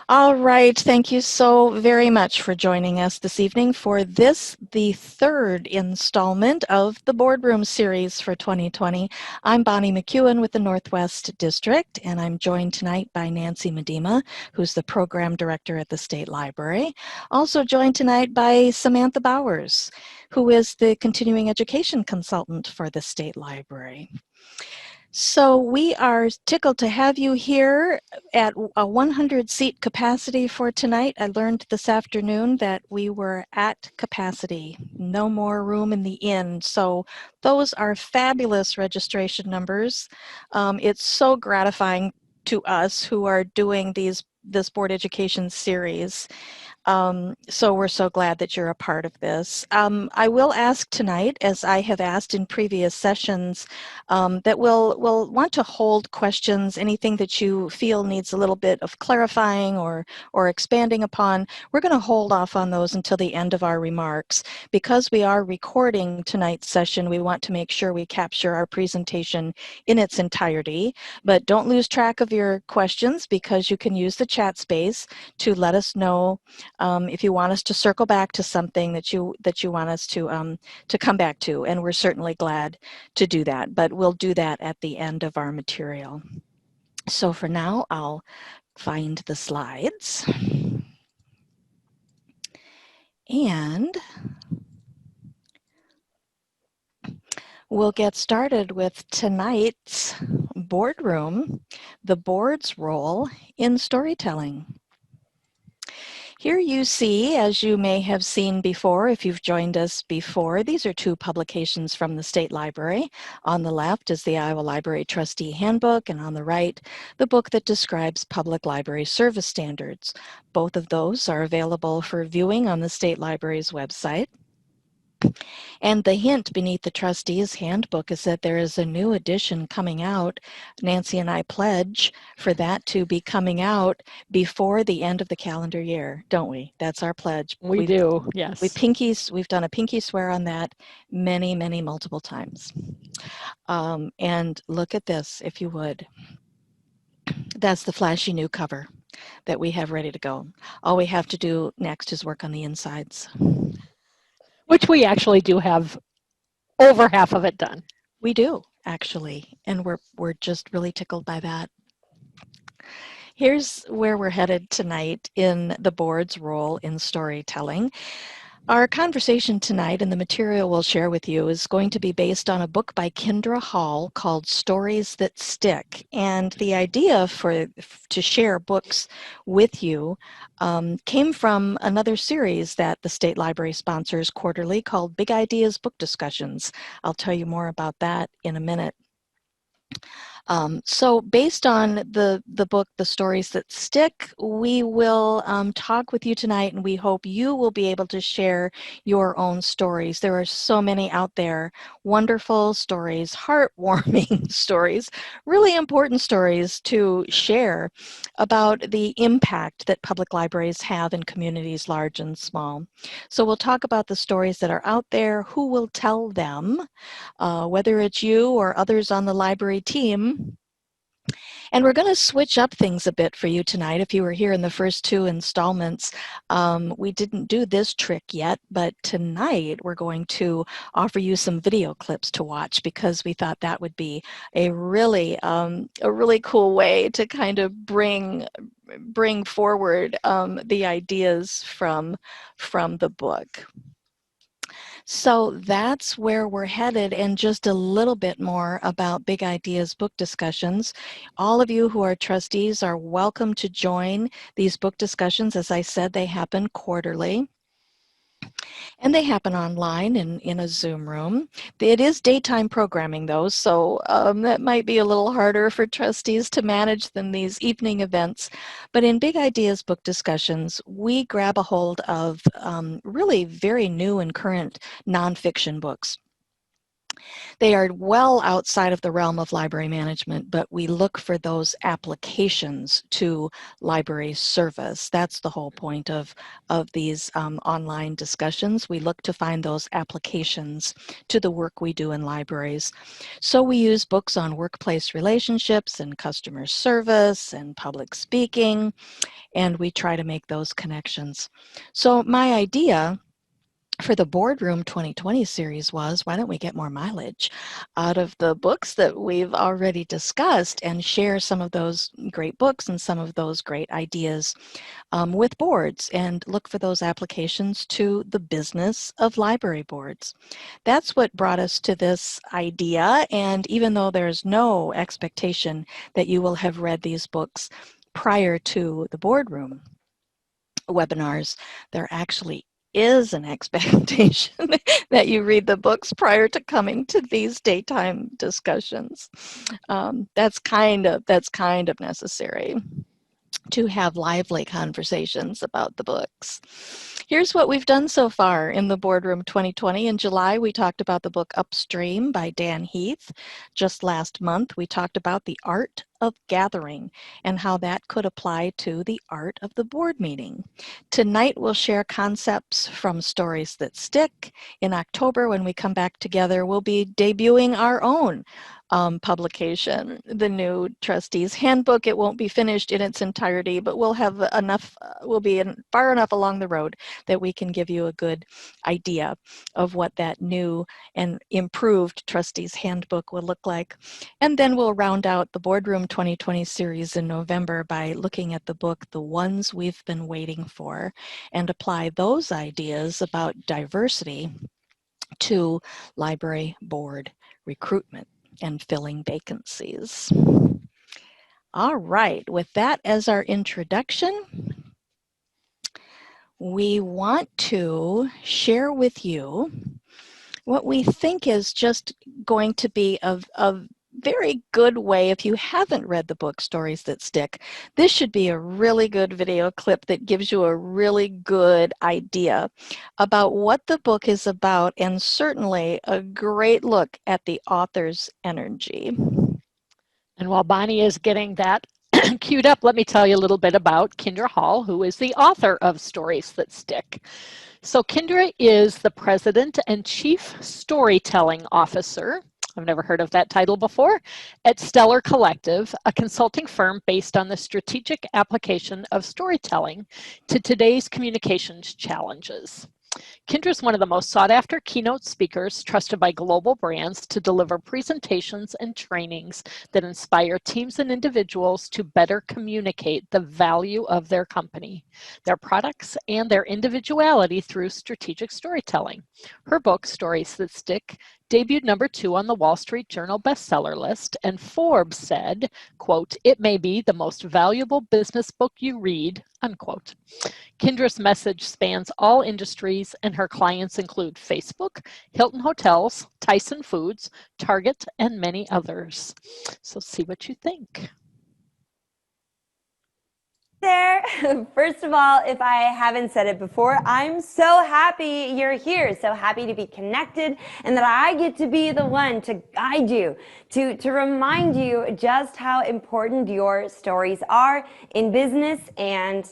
All right, thank you so very much for joining us this evening for this, the third installment of the Boardroom series for 2020. I'm Bonnie McEwen with the Northwest District, and I'm joined tonight by Nancy Medema, who's the Program Director at the State Library. Also joined tonight by Samantha Bowers, who is the Continuing Education Consultant for the State Library. So we are tickled to have you here at a 100-seat capacity for tonight. I learned this afternoon that we were at capacity, no more room in the inn. So those are fabulous registration numbers. It's so gratifying to us who are doing this board education series. So we're so glad that you're a part of this. I will ask tonight, as I have asked in previous sessions, that we'll want to hold questions, anything that you feel needs a little bit of clarifying or expanding upon. We're going to hold off on those until the end of our remarks. Because we are recording tonight's session, we want to make sure we capture our presentation in its entirety. But don't lose track of your questions, because you can use the chat space to let us know if you want us to circle back to something that you want us to come back to, and we're certainly glad to do that. But we'll do that at the end of our material. So for now, I'll find the slides, and we'll get started with tonight's boardroom, the board's role in storytelling. Here you see, as you may have seen before, if you've joined us before, these are two publications from the State Library. On the left is the Iowa Library Trustee Handbook, and on the right, the book that describes public library service standards. Both of those are available for viewing on the State Library's website. And the hint beneath the trustees handbook is that there is a new edition coming out. Nancy and I pledge for that to be coming out before the end of the calendar year, don't we? That's our pledge. We do, yes. We've done a pinky swear on that many, many multiple times. And look at this, if you would. That's the flashy new cover that we have ready to go. All we have to do next is work on the insides. Which we actually do have over half of it done. We do, actually, and we're just really tickled by that. Here's where we're headed tonight in the board's role in storytelling. Our conversation tonight and the material we'll share with you is going to be based on a book by Kendra Hall called Stories That Stick. And the idea to share books with you came from another series that the State Library sponsors quarterly called Big Ideas Book Discussions. I'll tell you more about that in a minute. So based on the book, The Stories That Stick, we will talk with you tonight, and we hope you will be able to share your own stories. There are so many out there, wonderful stories, heartwarming stories, really important stories to share about the impact that public libraries have in communities large and small. So we'll talk about the stories that are out there, who will tell them, whether it's you or others on the library team. And we're going to switch up things a bit for you tonight. If you were here in the first two installments, we didn't do this trick yet, but tonight we're going to offer you some video clips to watch, because we thought that would be a really cool way to kind of bring forward the ideas from the book. So that's where we're headed, and just a little bit more about Big Ideas book discussions. All of you who are trustees are welcome to join these book discussions. As I said, they happen quarterly. And they happen online in a Zoom room. It is daytime programming, though, so that might be a little harder for trustees to manage than these evening events. But in Big Ideas book discussions, we grab a hold of really very new and current nonfiction books. They are well outside of the realm of library management, but we look for those applications to library service. That's the whole point of these online discussions. We look to find those applications to the work we do in libraries. So we use books on workplace relationships and customer service and public speaking, and we try to make those connections. So my idea for the Boardroom 2020 series was, why don't we get more mileage out of the books that we've already discussed and share some of those great books and some of those great ideas with boards, and look for those applications to the business of library boards. That's what brought us to this idea, and even though there's no expectation that you will have read these books prior to the Boardroom webinars, there actually is an expectation that you read the books prior to coming to these daytime discussions. That's kind of necessary to have lively conversations about the books. Here's what we've done so far in the Boardroom 2020. In July, we talked about the book Upstream by Dan Heath. Just last month, we talked about the art of gathering and how that could apply to the art of the board meeting. Tonight, we'll share concepts from Stories That Stick. In October, when we come back together, we'll be debuting our own publication, the new Trustees Handbook. It won't be finished in its entirety, but we'll have enough, we'll be far enough along the road that we can give you a good idea of what that new and improved Trustees Handbook will look like. And then we'll round out the Boardroom 2020 series in November by looking at the book, The Ones We've Been Waiting For, and apply those ideas about diversity to library board recruitment and filling vacancies. All right, with that as our introduction, we want to share with you what we think is just going to be a very good way. If you haven't read the book Stories That Stick, this should be a really good video clip that gives you a really good idea about what the book is about, and certainly a great look at the author's energy. And while Bonnie is getting that queued up, let me tell you a little bit about Kendra Hall, who is the author of Stories That Stick. So Kendra is the President and Chief Storytelling Officer, I've never heard of that title before, at Stellar Collective, a consulting firm based on the strategic application of storytelling to today's communications challenges. Kendra is one of the most sought after keynote speakers trusted by global brands to deliver presentations and trainings that inspire teams and individuals to better communicate the value of their company, their products, and their individuality through strategic storytelling. Her book, Stories That Stick, debuted #2 on the Wall Street Journal bestseller list, and Forbes said, quote, "It may be the most valuable business book you read," unquote. Kendra's message spans all industries, and her clients include Facebook, Hilton Hotels, Tyson Foods, Target, and many others. So see what you think. There. First of all, if I haven't said it before, I'm so happy you're here, so happy to be connected, and that I get to be the one to guide you, to remind you just how important your stories are in business and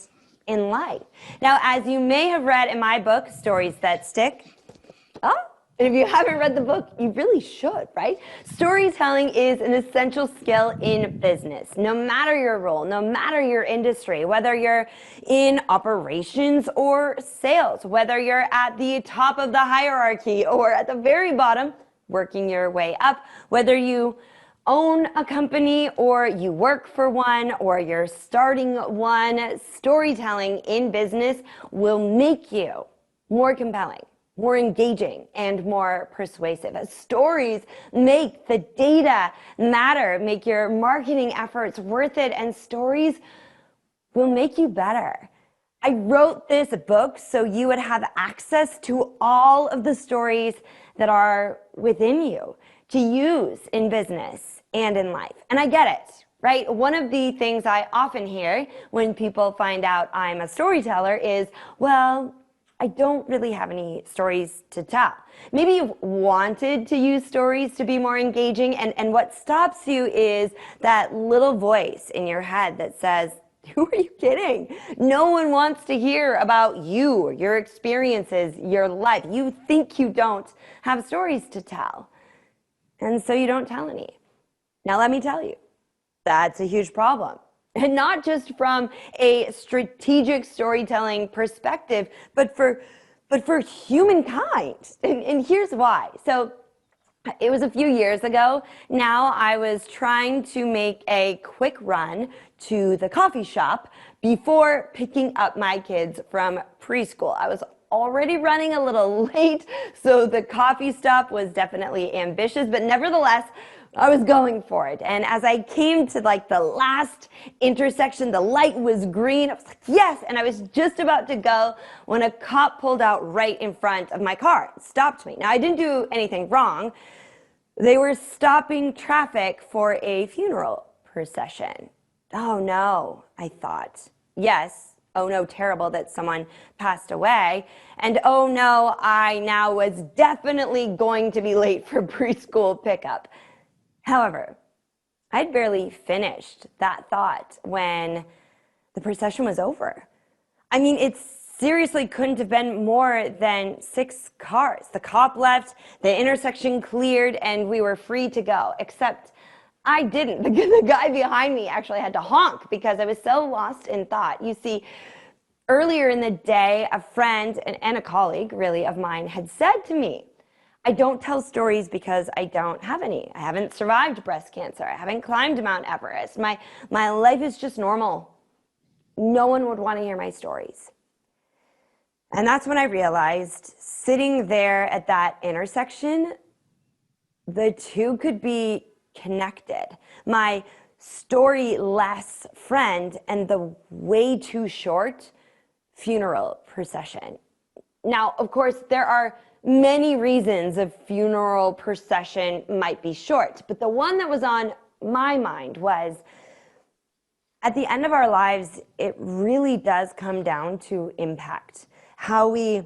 in life. Now, as you may have read in my book, Stories That Stick, and if you haven't read the book, you really should, right? Storytelling is an essential skill in business. No matter your role, no matter your industry, whether you're in operations or sales, whether you're at the top of the hierarchy or at the very bottom, working your way up, whether you own a company or you work for one or you're starting one, storytelling in business will make you more compelling, more engaging, and more persuasive. As stories make the data matter, make your marketing efforts worth it, and stories will make you better. I wrote this book so you would have access to all of the stories that are within you to use in business and in life. And I get it, right? One of the things I often hear when people find out I'm a storyteller is, well, I don't really have any stories to tell. Maybe you've wanted to use stories to be more engaging, and what stops you is that little voice in your head that says, who are you kidding? No one wants to hear about you, your experiences, your life. You think you don't have stories to tell, and so you don't tell any. Now let me tell you, that's a huge problem. And not just from a strategic storytelling perspective, but for humankind. And here's why. So it was a few years ago. Now I was trying to make a quick run to the coffee shop before picking up my kids from preschool. I was already running a little late, so the coffee stop was definitely ambitious, but nevertheless, I was going for it. And as I came to like the last intersection, the light was green. I was like, yes. And I was just about to go when a cop pulled out right in front of my car, stopped me. Now, I didn't do anything wrong. They were stopping traffic for a funeral procession. Oh no, I thought. Yes. Oh no, terrible that someone passed away. And oh no, I now was definitely going to be late for preschool pickup. However, I'd barely finished that thought when the procession was over. I mean, it seriously couldn't have been more than 6 cars. The cop left, the intersection cleared, and we were free to go, except I didn't. The guy behind me actually had to honk because I was so lost in thought. You see, earlier in the day, a friend and a colleague, really, of mine had said to me, I don't tell stories because I don't have any. I haven't survived breast cancer. I haven't climbed Mount Everest. My life is just normal. No one would want to hear my stories. And that's when I realized, sitting there at that intersection, the two could be connected. My story-less friend and the way too short funeral procession. Now, of course, there are many reasons a funeral procession might be short, but the one that was on my mind was, at the end of our lives, it really does come down to impact. How we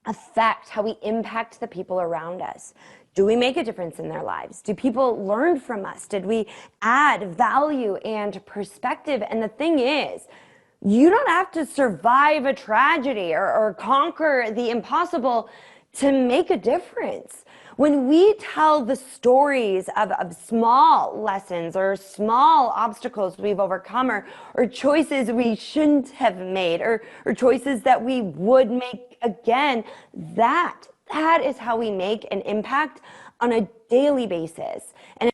affect, how we impact the people around us. Do we make a difference in their lives? Do people learn from us? Did we add value and perspective? And the thing is, you don't have to survive a tragedy or conquer the impossible to make a difference. When we tell the stories of small lessons or small obstacles we've overcome, or choices we shouldn't have made, or choices that we would make again, that is how we make an impact on a daily basis. And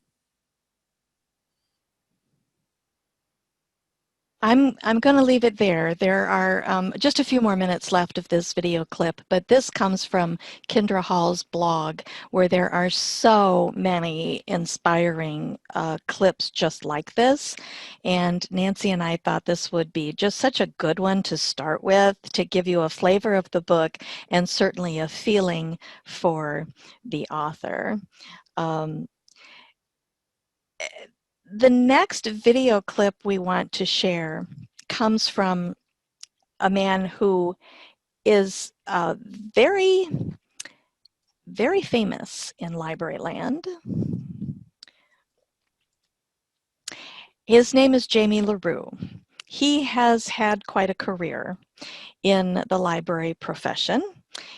I'm going to leave it there. There are just a few more minutes left of this video clip, but this comes from Kendra Hall's blog, where there are so many inspiring clips just like this. And Nancy and I thought this would be just such a good one to start with, to give you a flavor of the book and certainly a feeling for the author. The next video clip we want to share comes from a man who is very, very famous in library land. His name is Jamie LaRue. He has had quite a career in the library profession.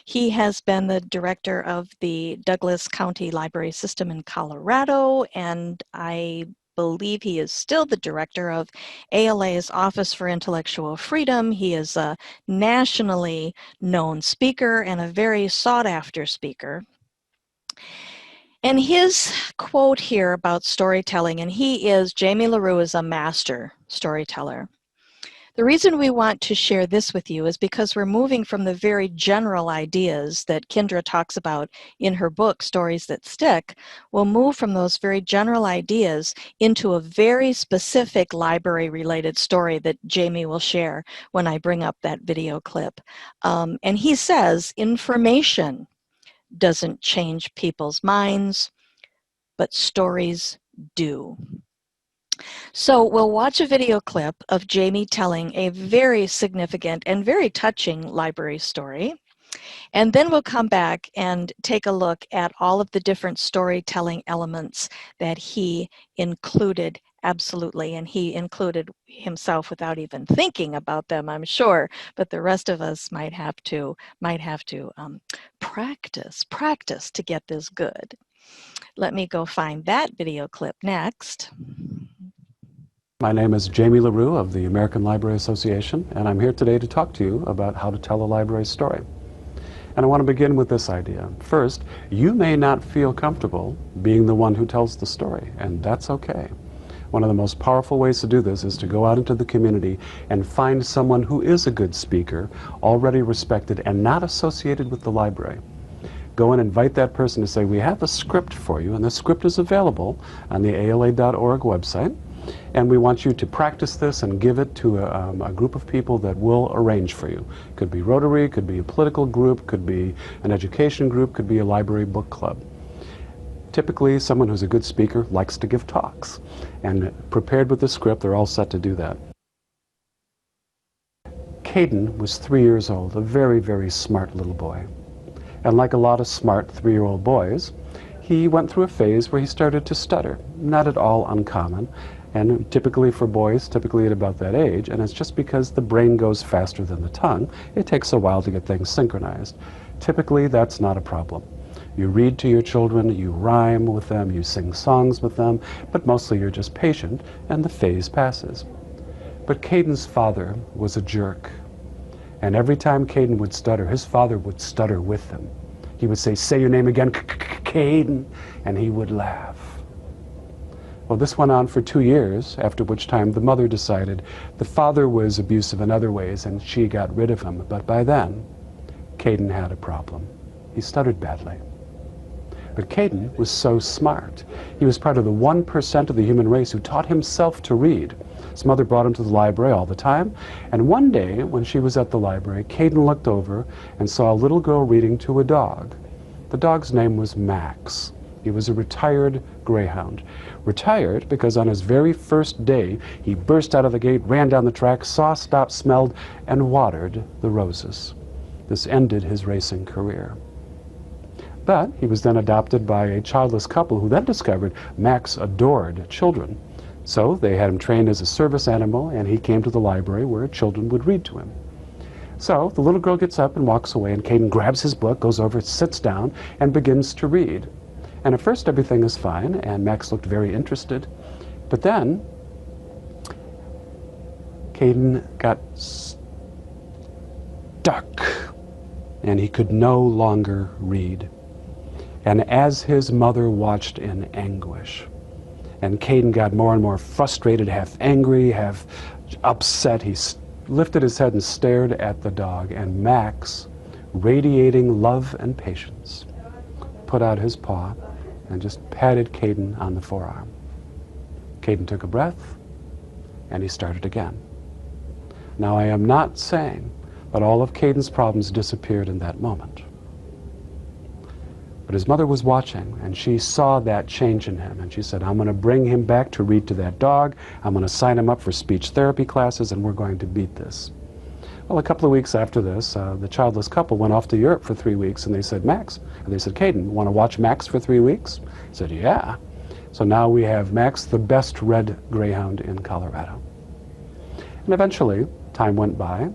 He has been the director of the Douglas County Library System in Colorado, and I believe he is still the director of ALA's Office for Intellectual Freedom. He is a nationally known speaker and a very sought-after speaker. And his quote here about storytelling, and Jamie LaRue is a master storyteller. The reason we want to share this with you is because we're moving from the very general ideas that Kendra talks about in her book, Stories That Stick. We'll move from those very general ideas into a very specific library-related story that Jamie will share when I bring up that video clip. And he says, information doesn't change people's minds, but stories do. So we'll watch a video clip of Jamie telling a very significant and very touching library story. And then we'll come back and take a look at all of the different storytelling elements that he included. Absolutely, and he included himself without even thinking about them, I'm sure, but the rest of us might have to practice to get this good. Let me go find that video clip next. My name is Jamie LaRue of the American Library Association, and I'm here today to talk to you about how to tell a library story. And I want to begin with this idea. First, you may not feel comfortable being the one who tells the story, and that's okay. One of the most powerful ways to do this is to go out into the community and find someone who is a good speaker, already respected and not associated with the library. Go and invite that person to say, we have a script for you, and the script is available on the ala.org website, and we want you to practice this and give it to a group of people that will arrange for you. Could be Rotary, could be a political group, could be an education group, could be a library book club. Typically, someone who's a good speaker likes to give talks, and prepared with the script, they're all set to do that. Caden was 3 years old, a very, very smart little boy. And like a lot of smart 3-year-old boys, he went through a phase where he started to stutter, not at all uncommon, and typically for boys, typically at about that age, and it's just because the brain goes faster than the tongue, it takes a while to get things synchronized. Typically, that's not a problem. You read to your children, you rhyme with them, you sing songs with them, but mostly you're just patient, and the phase passes. But Caden's father was a jerk. And every time Caden would stutter, his father would stutter with him. He would say your name again, Caden, and he would laugh. Well, this went on for 2 years, after which time the mother decided the father was abusive in other ways, and she got rid of him. But by then, Caden had a problem. He stuttered badly. But Caden was so smart. He was part of the 1% of the human race who taught himself to read. His mother brought him to the library all the time, and one day when she was at the library, Caden looked over and saw a little girl reading to a dog. The dog's name was Max. He was a retired greyhound. Retired because on his very first day, he burst out of the gate, ran down the track, saw, stopped, smelled, and watered the roses. This ended his racing career. But he was then adopted by a childless couple who then discovered Max adored children. So they had him trained as a service animal, and he came to the library where children would read to him. So the little girl gets up and walks away, and Caden grabs his book, goes over, sits down, and begins to read. And at first everything is fine, and Max looked very interested. But then Caden got stuck, and he could no longer read. And as his mother watched in anguish, and Caden got more and more frustrated, half angry, half upset, he lifted his head and stared at the dog, and Max, radiating love and patience, put out his paw and just patted Caden on the forearm. Caden took a breath, and he started again. Now, I am not saying that all of Caden's problems disappeared in that moment. But his mother was watching, and she saw that change in him, and she said, I'm going to bring him back to read to that dog, I'm going to sign him up for speech therapy classes, and we're going to beat this. Well, a couple of weeks after this, the childless couple went off to Europe for 3 weeks, and they said, Caden, want to watch Max for 3 weeks? He said, yeah. So now we have Max, the best red greyhound in Colorado. And eventually, time went by,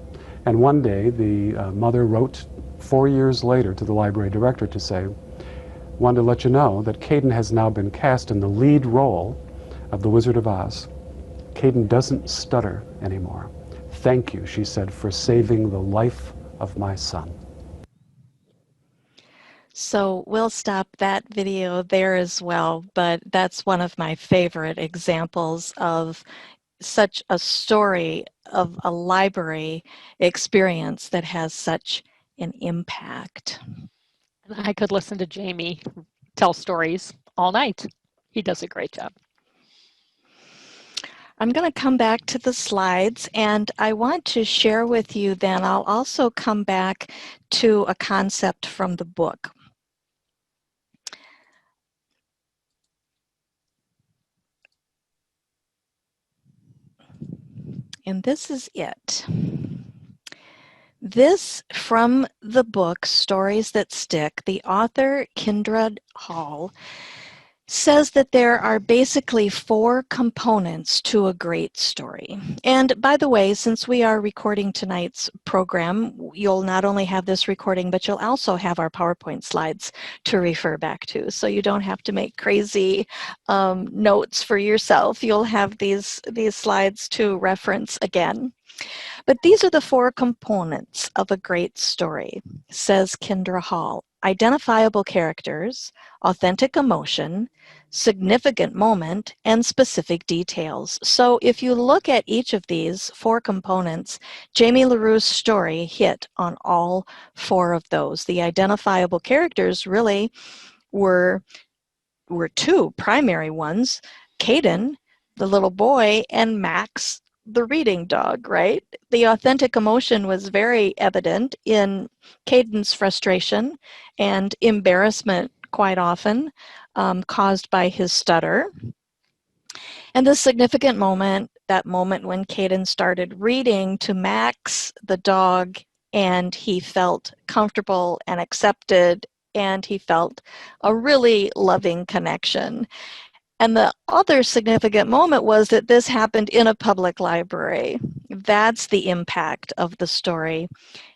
and one day the mother wrote 4 years later to the library director to say, wanted to let you know that Caden has now been cast in the lead role of The Wizard of Oz. Caden doesn't stutter anymore. Thank you, she said, for saving the life of my son. So we'll stop that video there as well, but that's one of my favorite examples of such a story of a library experience that has such an impact. I could listen to Jamie tell stories all night. He does a great job. I'm going to come back to the slides, and I want to share with you then, I'll also come back to a concept from the book. And this is it. This from the book Stories That Stick. The author, Kindred Hall, says that there are basically 4 components to a great story. And by the way, since we are recording tonight's program, you'll not only have this recording, but you'll also have our PowerPoint slides to refer back to. So you don't have to make crazy notes for yourself. You'll have these slides to reference again. But these are the 4 components of a great story, says Kendra Hall. Identifiable characters, authentic emotion, significant moment, and specific details. So if you look at each of these 4 components, Jamie LaRue's story hit on all 4 of those. The identifiable characters really were 2 primary ones, Caden, the little boy, and Max, the reading dog, right? The authentic emotion was very evident in Caden's frustration and embarrassment quite often caused by his stutter. And the significant moment, that moment when Caden started reading to Max, the dog, and he felt comfortable and accepted, and he felt a really loving connection. And the other significant moment was that this happened in a public library. That's the impact of the story.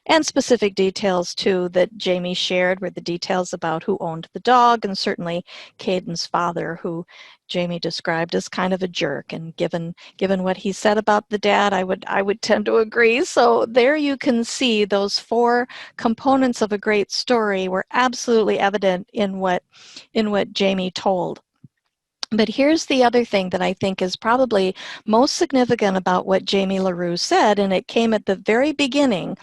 And specific details, too, that Jamie shared were the details about who owned the dog, and certainly Caden's father, who Jamie described as kind of a jerk. And given what he said about the dad, I would tend to agree. So there you can see those 4 components of a great story were absolutely evident in what Jamie told. But here's the other thing that I think is probably most significant about what Jamie LaRue said, and it came at the very beginning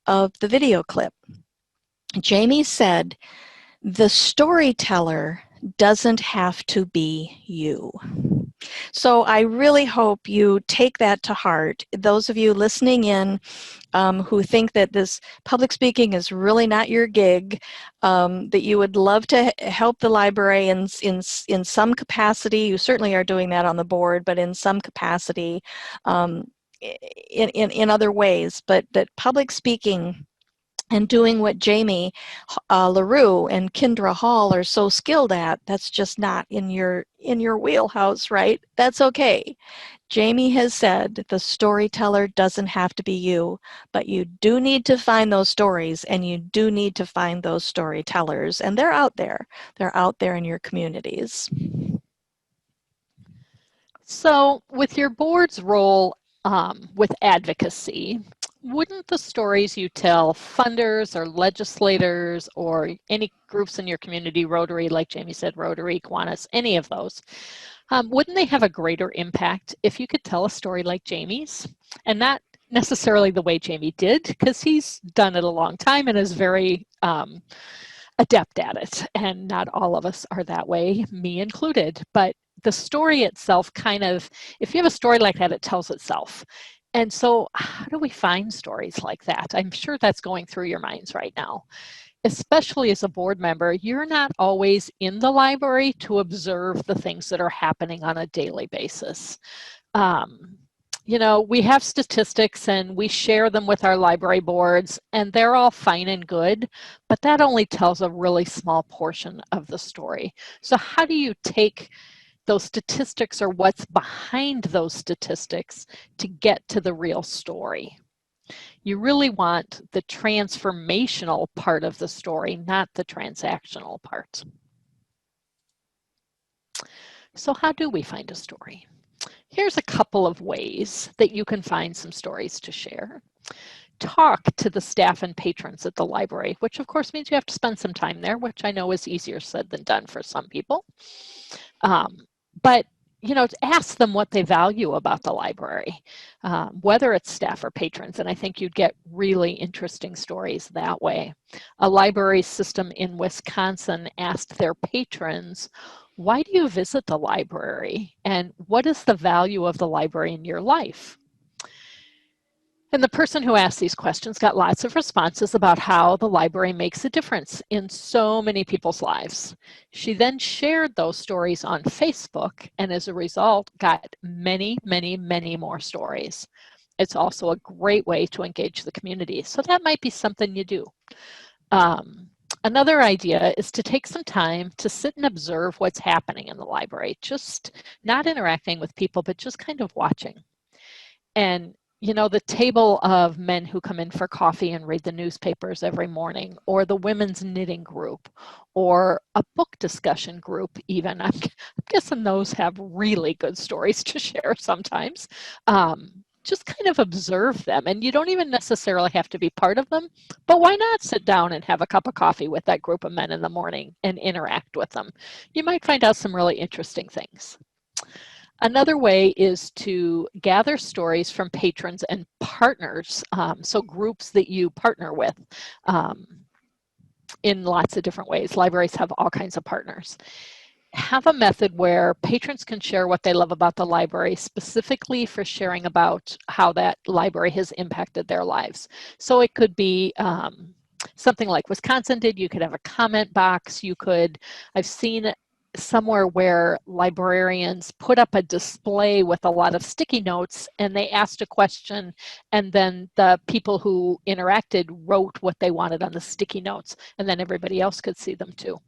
of the video clip. Jamie said, "The storyteller doesn't have to be you." So I really hope you take that to heart. Those of you listening in who think that this public speaking is really not your gig, that you would love to help the library in some capacity. You certainly are doing that on the board, but in some capacity, in other ways. But that public speaking and doing what Jamie LaRue and Kendra Hall are so skilled at, that's just not in your wheelhouse, right? That's okay. Jamie has said the storyteller doesn't have to be you, but you do need to find those stories, and you do need to find those storytellers, and they're out there. They're out there in your communities. So with your board's role with advocacy, wouldn't the stories you tell funders or legislators or any groups in your community, Rotary, like Jamie said, Rotary, Kiwanis, any of those, wouldn't they have a greater impact if you could tell a story like Jamie's? And not necessarily the way Jamie did, because he's done it a long time and is very adept at it. And not all of us are that way, me included. But the story itself kind of, if you have a story like that, it tells itself. And so how do we find stories like that? I'm sure that's going through your minds right now. Especially as a board member, you're not always in the library to observe the things that are happening on a daily basis. You know, we have statistics and we share them with our library boards, and they're all fine and good, but that only tells a really small portion of the story. So how do you take those statistics or what's behind those statistics to get to the real story? You really want the transformational part of the story, not the transactional part. So how do we find a story? Here's a couple of ways that you can find some stories to share. Talk to the staff and patrons at the library, which of course means you have to spend some time there, which I know is easier said than done for some people. But you know, ask them what they value about the library, whether it's staff or patrons, and I think you'd get really interesting stories that way. A library system in Wisconsin asked their patrons, why do you visit the library? And what is the value of the library in your life? And the person who asked these questions got lots of responses about how the library makes a difference in so many people's lives. She then shared those stories on Facebook, and as a result, got many, many, many more stories. It's also a great way to engage the community. So that might be something you do. Another idea is to take some time to sit and observe what's happening in the library, just not interacting with people, but just kind of watching. And you know, the table of men who come in for coffee and read the newspapers every morning, or the women's knitting group, or a book discussion group even. I'm guessing those have really good stories to share sometimes. Just kind of observe them, and you don't even necessarily have to be part of them, but why not sit down and have a cup of coffee with that group of men in the morning and interact with them? You might find out some really interesting things. Another way is to gather stories from patrons and partners, so groups that you partner with in lots of different ways. Libraries have all kinds of partners. Have a method where patrons can share what they love about the library, specifically for sharing about how that library has impacted their lives. So it could be something like Wisconsin did. You could have a comment box. You could, I've seen somewhere where librarians put up a display with a lot of sticky notes, and they asked a question, and then the people who interacted wrote what they wanted on the sticky notes, and then everybody else could see them too.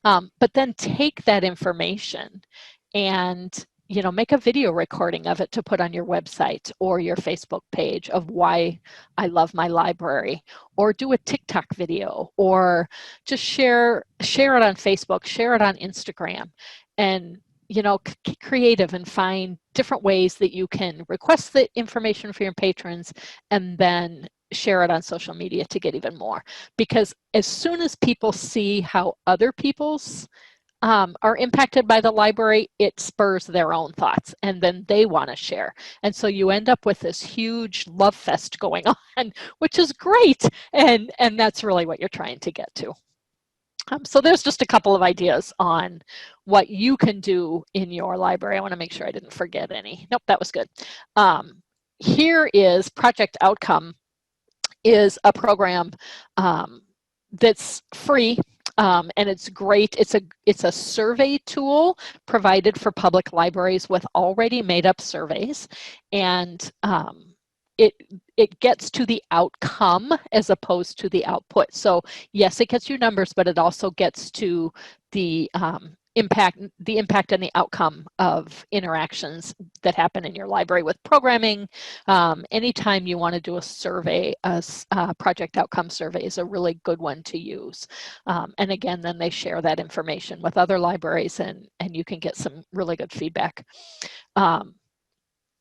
But then take that information and, you know, make a video recording of it to put on your website or your Facebook page of why I love my library, or do a TikTok video, or just share it on Facebook, share it on Instagram, and, you know, get creative and find different ways that you can request the information for your patrons and then share it on social media to get even more. Because as soon as people see how other people's are impacted by the library, it spurs their own thoughts, and then they want to share. And so you end up with this huge love fest going on, which is great. And that's really what you're trying to get to. So there's just a couple of ideas on what you can do in your library. I want to make sure I didn't forget any. Nope, that was good. Here is Project Outcome, is a program that's free. And it's great. It's a survey tool provided for public libraries with already made up surveys, and it gets to the outcome as opposed to the output. So yes, it gets you numbers, but it also gets to the impact and the outcome of interactions that happen in your library with programming. Anytime you want to do a survey, a project outcome survey is a really good one to use. And again, then they share that information with other libraries, and you can get some really good feedback.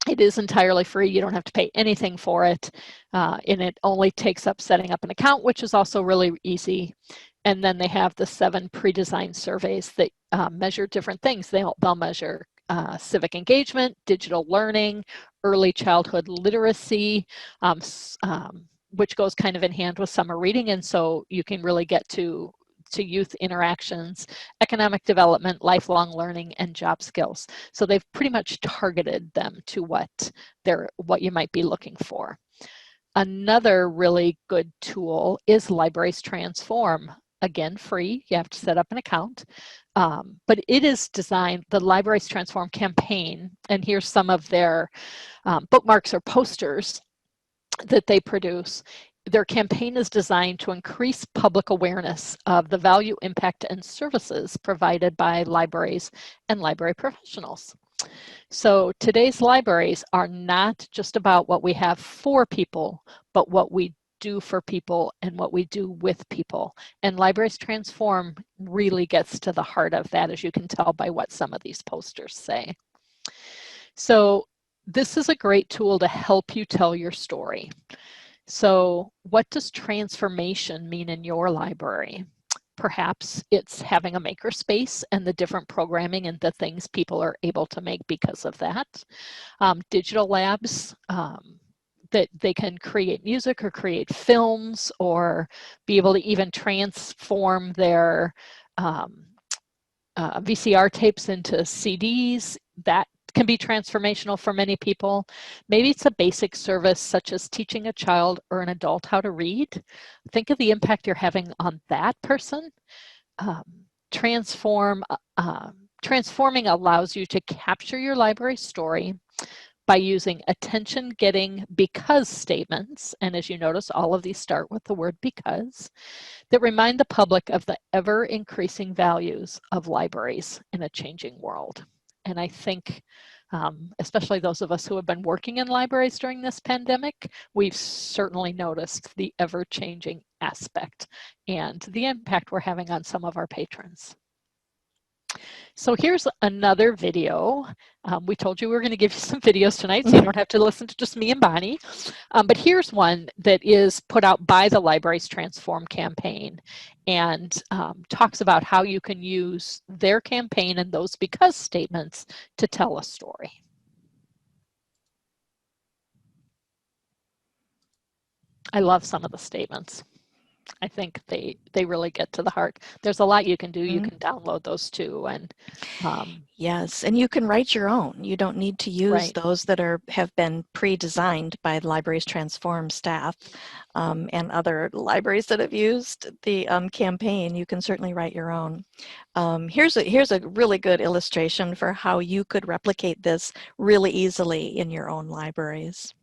It is entirely free. You don't have to pay anything for it. And it only takes up setting up an account, which is also really easy. And then they have the 7 pre-designed surveys that measure different things. They'll measure civic engagement, digital learning, early childhood literacy, which goes kind of in hand with summer reading. And so you can really get to youth interactions, economic development, lifelong learning, and job skills. So they've pretty much targeted them to what you might be looking for. Another really good tool is Libraries Transform. Again, free. You have to set up an account. But it is designed, the Libraries Transform campaign, and here's some of their bookmarks or posters that they produce. Their campaign is designed to increase public awareness of the value, impact, and services provided by libraries and library professionals. So today's libraries are not just about what we have for people, but what we do for people and what we do with people. And Libraries Transform really gets to the heart of that, as you can tell by what some of these posters say. So this is a great tool to help you tell your story. So what does transformation mean in your library? Perhaps it's having a makerspace and the different programming and the things people are able to make because of that. Digital labs, that they can create music or create films, or be able to even transform their VCR tapes into CDs. That can be transformational for many people. Maybe it's a basic service such as teaching a child or an adult how to read. Think of the impact you're having on that person. Transforming allows you to capture your library story, by using attention-getting because statements, and as you notice, all of these start with the word because, that remind the public of the ever-increasing values of libraries in a changing world. And I think, especially those of us who have been working in libraries during this pandemic, we've certainly noticed the ever-changing aspect and the impact we're having on some of our patrons. So here's another video. We told you we were going to give you some videos tonight, so you don't have to listen to just me and Bonnie. But here's one that is put out by the Libraries Transform campaign and talks about how you can use their campaign and those because statements to tell a story. I love some of the statements. I think they really get to the heart. There's a lot you can do. You can download those too. And yes, and you can write your own. You don't need to use right. those that have been pre-designed by the Libraries Transform staff and other libraries that have used the campaign. You can certainly write your own. Here's a really good illustration for how you could replicate this really easily in your own libraries.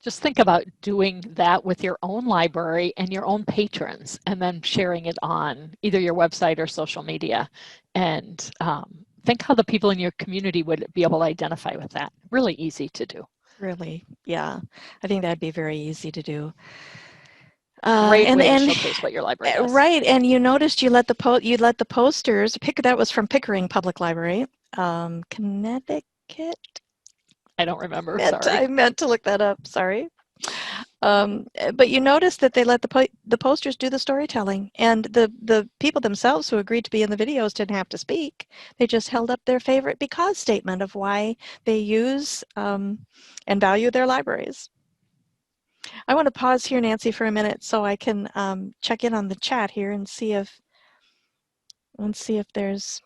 Just think about doing that with your own library and your own patrons and then sharing it on either your website or social media. And think how the people in your community would be able to identify with that. Really easy to do. Really, yeah. I think that'd be very easy to do. Great way to showcase what your library does. Right, and you noticed you let the posters. That was from Pickering Public Library, Connecticut. I don't remember. Sorry. I meant to look that up. Sorry. But you noticed that they let the posters do the storytelling, and the people themselves who agreed to be in the videos didn't have to speak. They just held up their favorite because statement of why they use and value their libraries. I want to pause here, Nancy, for a minute so I can check in on the chat here and see if there's.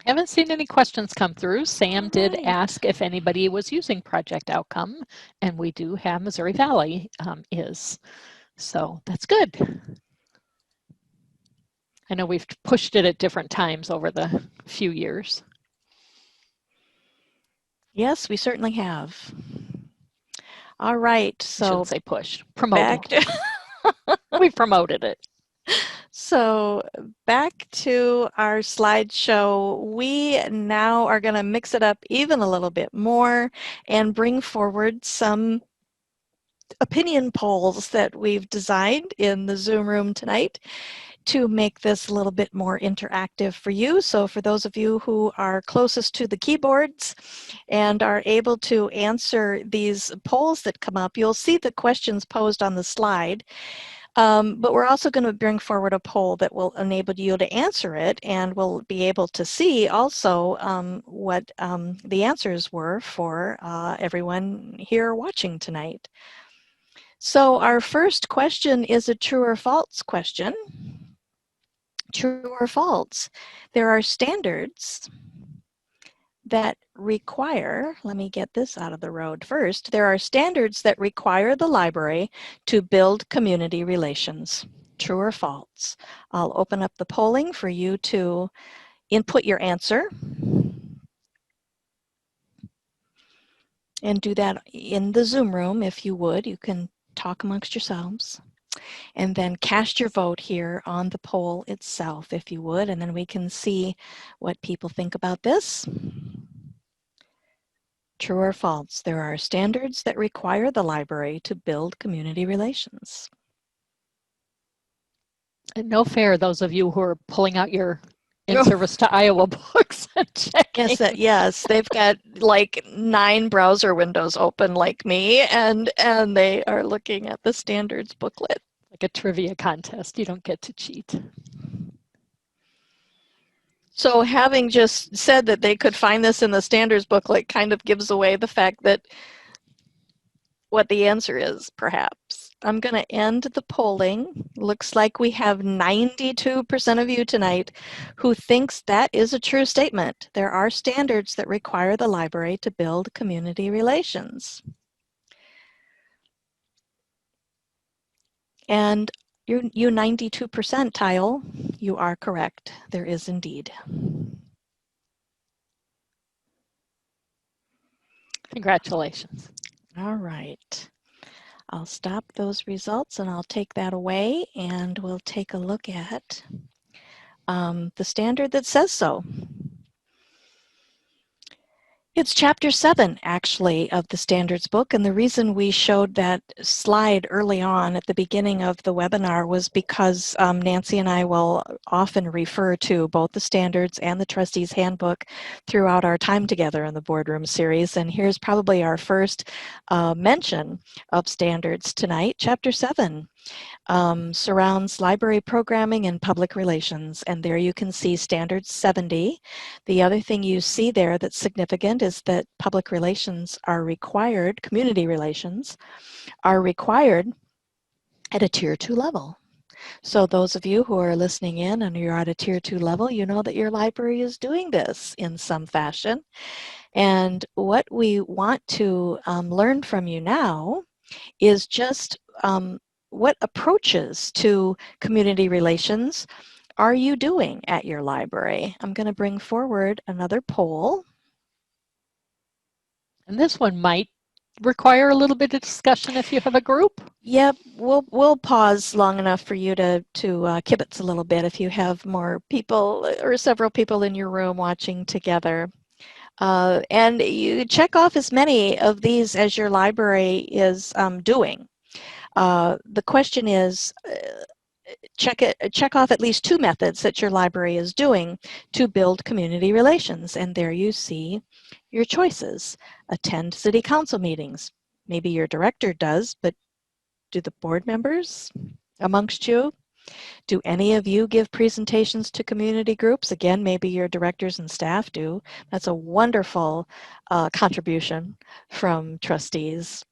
I haven't seen any questions come through. Sam did ask if anybody was using Project Outcome, and we do have Missouri Valley is. So that's good. I know we've pushed it at different times over the few years. Yes, we certainly have. All right, so. I shouldn't say pushed, promoted. We've promoted it. So back to our slideshow, we now are going to mix it up even a little bit more and bring forward some opinion polls that we've designed in the Zoom room tonight to make this a little bit more interactive for you. So for those of you who are closest to the keyboards and are able to answer these polls that come up, you'll see the questions posed on the slide. But we're also going to bring forward a poll that will enable you to answer it, and we'll be able to see also what the answers were for everyone here watching tonight. So our first question is a true or false question. True or false? There are standards that require, let me get this out of the road first, there are standards that require the library to build community relations. True or false? I'll open up the polling for you to input your answer. And do that in the Zoom room if you would. You can talk amongst yourselves. And then cast your vote here on the poll itself if you would, and then we can see what people think about this. True or false? There are standards that require the library to build community relations. And no fair, those of you who are pulling out your In Service to Iowa books and checking. Yes, they've got like 9 browser windows open like me, and they are looking at the standards booklet. Like a trivia contest, you don't get to cheat. So having just said that they could find this in the standards booklet kind of gives away the fact that what the answer is, perhaps. I'm going to end the polling. Looks like we have 92% of you tonight who thinks that is a true statement. There are standards that require the library to build community relations. And you 92 percentile, you are correct. There is indeed. Congratulations. All right. I'll stop those results and I'll take that away and we'll take a look at the standard that says so. It's chapter 7, actually, of the standards book, and the reason we showed that slide early on at the beginning of the webinar was because Nancy and I will often refer to both the standards and the trustees handbook throughout our time together in the Boardroom series, and here's probably our first mention of standards tonight. Chapter 7 surrounds library programming and public relations, and there you can see standard 70. The other thing you see there that's significant is that public relations are required, community relations are required at a tier 2 level. So those of you who are listening in and you're at a tier 2 level, you know that your library is doing this in some fashion. And what we want to learn from you now is just what approaches to community relations are you doing at your library? I'm going to bring forward another poll. And this one might require a little bit of discussion if you have a group. Yep, we'll pause long enough for you to kibitz a little bit if you have more people or several people in your room watching together. And you check off as many of these as your library is doing. The question is, check off at least 2 methods that your library is doing to build community relations. And there you see your choices. Attend city council meetings. Maybe your director does, but do the board members amongst you? Do any of you give presentations to community groups? Again, maybe your directors and staff do. That's a wonderful contribution from trustees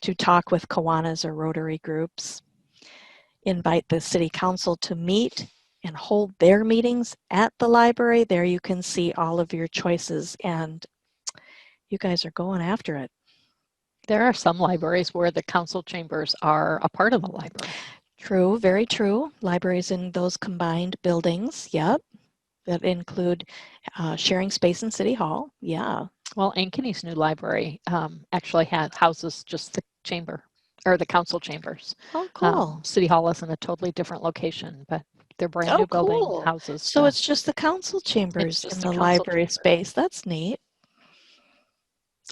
to talk with Kiwanis or Rotary groups. Invite the city council to meet and hold their meetings at the library. There you can see all of your choices, and you guys are going after it. There are some libraries where the council chambers are a part of the library. True, very true. Libraries in those combined buildings, yep. That include sharing space in City Hall, yeah. Well, Ankeny's new library actually houses just the chamber, or the council chambers. Oh, cool. City Hall is in a totally different location, but their brand new building houses. So it's just the council chambers in the library space. That's neat.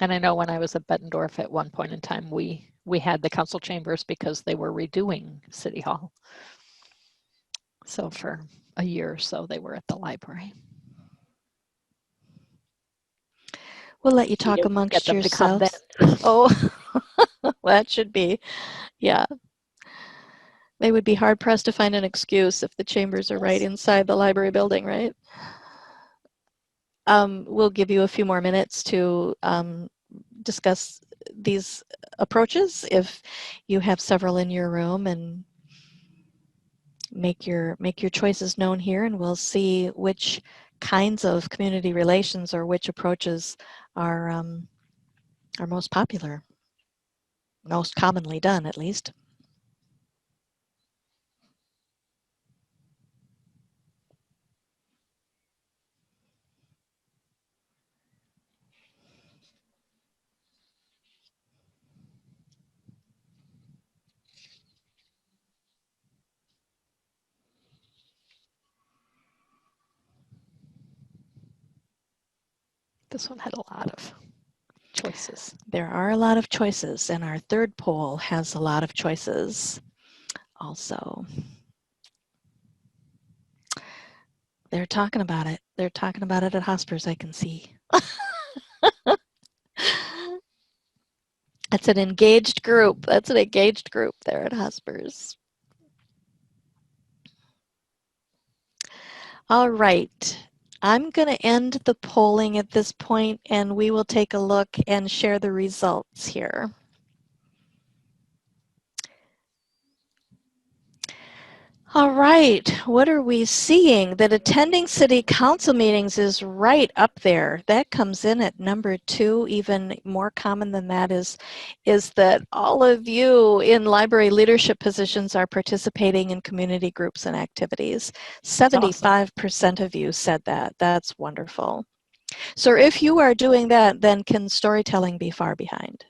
And I know when I was at Bettendorf at one point in time, we had the council chambers because they were redoing City Hall. So for a year or so, they were at the library. We'll let you talk amongst yourselves. Oh, that should be, yeah. They would be hard pressed to find an excuse if the chambers are right inside the library building, right? We'll give you a few more minutes to discuss these approaches if you have several in your room and make your choices known here, and we'll see which kinds of community relations or which approaches are most popular, most commonly done at least. This one had a lot of choices. There are a lot of choices, and our third poll has a lot of choices also. They're talking about it. They're talking about it at Hospers, I can see. That's an engaged group. That's an engaged group there at Hospers. All right. I'm going to end the polling at this point, and we will take a look and share the results here. All right, what are we seeing? That attending city council meetings is right up there. That comes in at number 2. Even more common than that is that all of you in library leadership positions are participating in community groups and activities. 75% of you said that. That's wonderful. So if you are doing that, then can storytelling be far behind?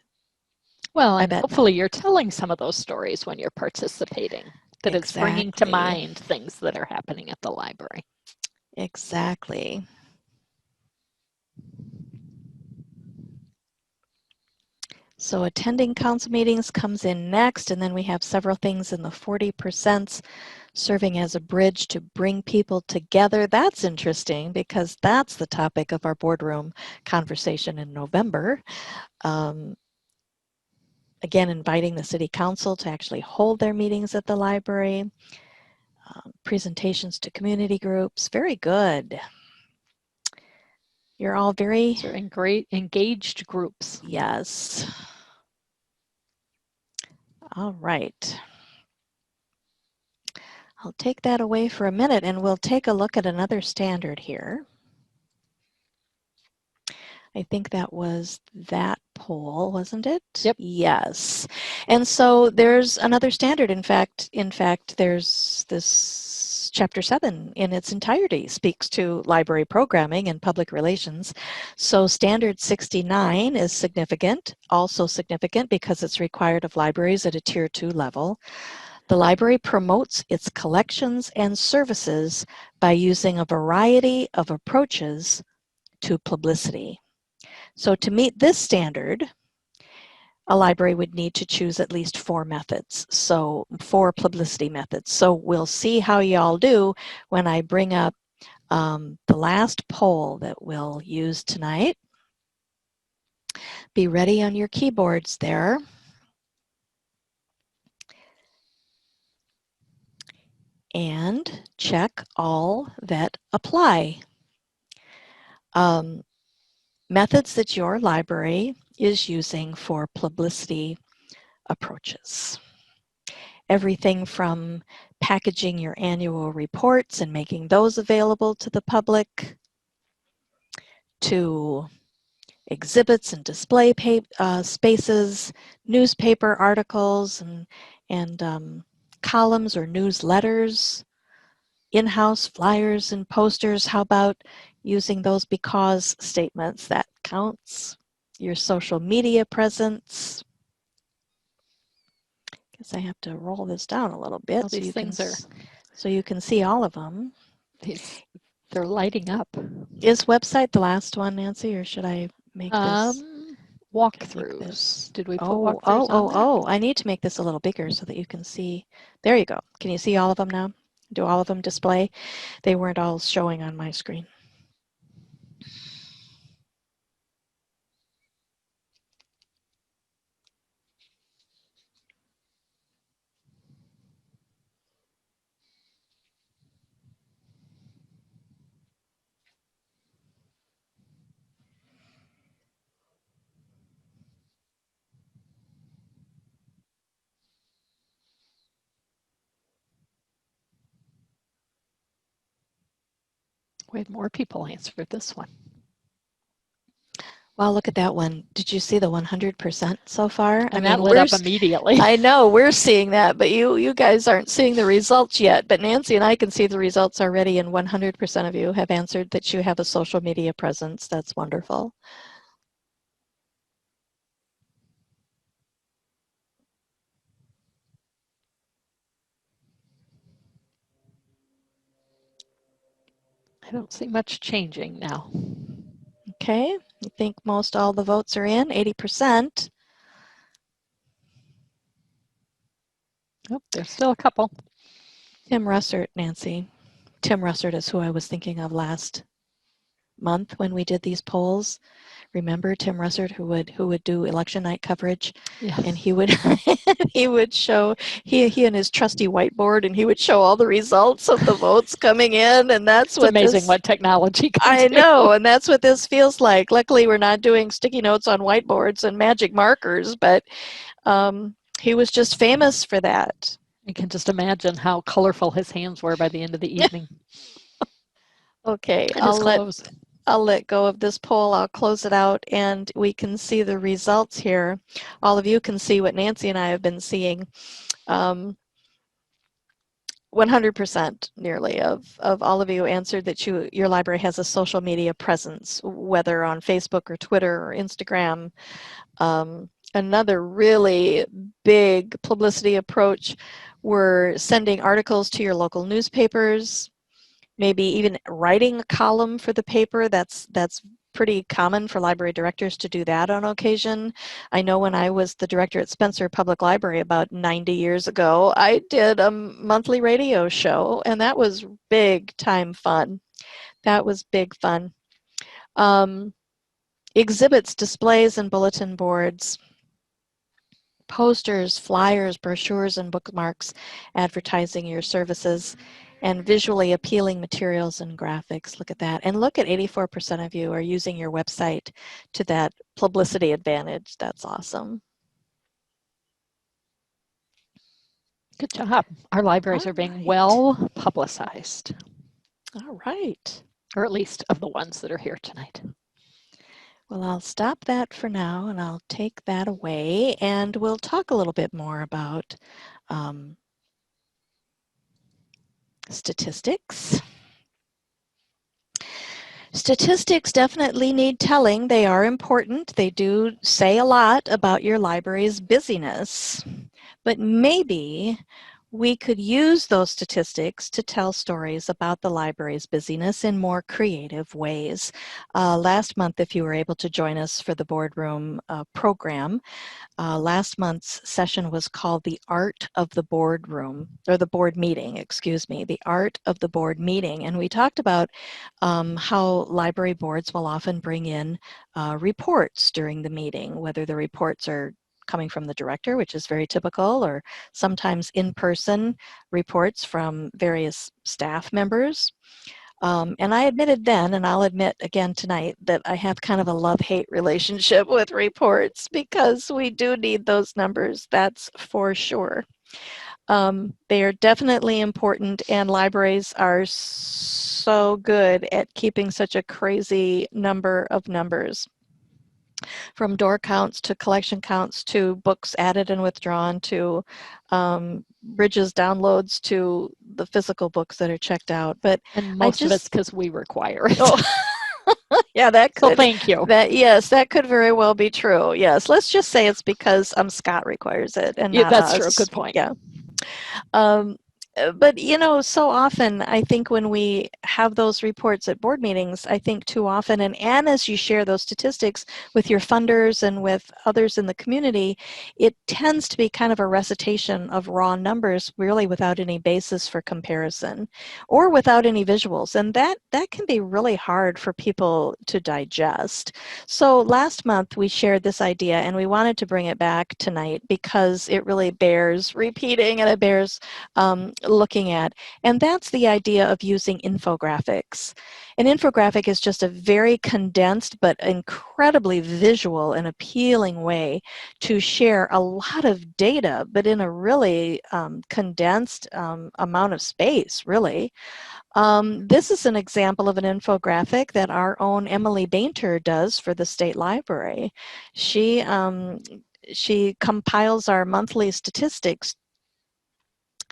Well, and hopefully you're telling some of those stories when you're participating. That it's bringing to mind things that are happening at the library. Exactly. So attending council meetings comes in next, and then we have several things in the 40%, serving as a bridge to bring people together. That's interesting because that's the topic of our boardroom conversation in November. Again, inviting the city council to actually hold their meetings at the library. Presentations to community groups. Very good. You're all very... These are great engaged groups. Yes. All right. I'll take that away for a minute, and we'll take a look at another standard here. I think that was that poll, wasn't it? Yep. Yes. And so there's another standard. In fact, there's this Chapter 7 in its entirety speaks to library programming and public relations. So Standard 69 is significant, also significant because it's required of libraries at a Tier 2 level. The library promotes its collections and services by using a variety of approaches to publicity. So to meet this standard, a library would need to choose at least 4 methods, so 4 publicity methods. So we'll see how y'all do when I bring up the last poll that we'll use tonight. Be ready on your keyboards there. And check all that apply. Methods that your library is using for publicity approaches. Everything from packaging your annual reports and making those available to the public, to exhibits and display spaces, newspaper articles and columns or newsletters, in-house flyers and posters. How about using those because statements? That counts. Your social media presence. Guess I have to roll this down a little bit so you can see all of them. They're lighting up. Is website the last one, Nancy, or should I make this? Walkthroughs. Did we put walkthroughs on there? Oh, I need to make this a little bigger so that you can see. There you go. Can you see all of them now? Do all of them display? They weren't all showing on my screen. We had more people answer this one. Wow, look at that one. Did you see the 100% so far? And that lit up immediately. I know, we're seeing that, but you guys aren't seeing the results yet. But Nancy and I can see the results already, and 100% of you have answered that you have a social media presence. That's wonderful. I don't see much changing now. Okay, I think most all the votes are in, 80%. Oh, there's still a couple. Tim Russert, Nancy. Tim Russert is who I was thinking of last month when we did these polls. Remember Tim Russert, who would do election night coverage? Yeah. And he would he would show he and his trusty whiteboard, and he would show all the results of the votes coming in, and that's It's amazing what technology can I do. know, and that's what this feels like. Luckily, we're not doing sticky notes on whiteboards and magic markers, but he was just famous for that. You can just imagine how colorful his hands were by the end of the evening. Okay, And his clothes. I'll let go of this poll. I'll close it out, and we can see the results here. All of you can see what Nancy and I have been seeing. 100% nearly of all of you answered that your library has a social media presence, whether on Facebook or Twitter or Instagram. Another really big publicity approach were sending articles to your local newspapers, maybe even writing a column for the paper. That's pretty common for library directors to do that on occasion. I know when I was the director at Spencer Public Library about 90 years ago, I did a monthly radio show, and that was big time fun. That was big fun. Exhibits, displays, and bulletin boards. Posters, flyers, brochures, and bookmarks advertising your services, and visually appealing materials and graphics. Look at that. And look at 84% of you are using your website to that publicity advantage. That's awesome. Good job. Our libraries are being well publicized. All right. Or at least of the ones that are here tonight. Well, I'll stop that for now, and I'll take that away, and we'll talk a little bit more about statistics. Statistics definitely need telling. They are important. They do say a lot about your library's busyness, but maybe we could use those statistics to tell stories about the library's busyness in more creative ways. Last month, if you were able to join us for the Boardroom program, last month's session was called The Art of the Boardroom, or the Board Meeting, excuse me, The Art of the Board Meeting. And we talked about how library boards will often bring in reports during the meeting, whether the reports are coming from the director, which is very typical, or sometimes in-person reports from various staff members. And I admitted then, and I'll admit again tonight, that I have kind of a love-hate relationship with reports because we do need those numbers, that's for sure. They are definitely important, and libraries are so good at keeping such a crazy number of numbers. From door counts to collection counts to books added and withdrawn to Bridges downloads to the physical books that are checked out. But and most of it's because we require it. Oh. Yeah, that could. So thank you. Yes, that could very well be true. Yes, let's just say it's because Scott requires it and not that's us. true. Good point. Yeah. But, you know, so often I think when we have those reports at board meetings, I think too often, and as you share those statistics with your funders and with others in the community, it tends to be kind of a recitation of raw numbers, really without any basis for comparison or without any visuals. And that can be really hard for people to digest. So last month we shared this idea, and we wanted to bring it back tonight because it really bears repeating, and it bears looking at, and that's the idea of using infographics. An infographic is just a very condensed but incredibly visual and appealing way to share a lot of data, but in a really condensed amount of space, really. This is an example of an infographic that our own Emily Dainter does for the State Library. She compiles our monthly statistics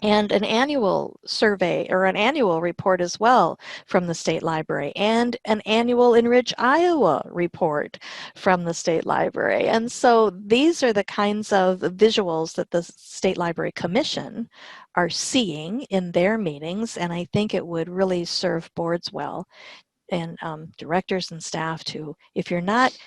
and an annual survey or an annual report as well from the State Library, and an annual Enrich Iowa report from the State Library. And so these are the kinds of visuals that the State Library Commission are seeing in their meetings, and I think it would really serve boards well, and directors and staff to, if you're not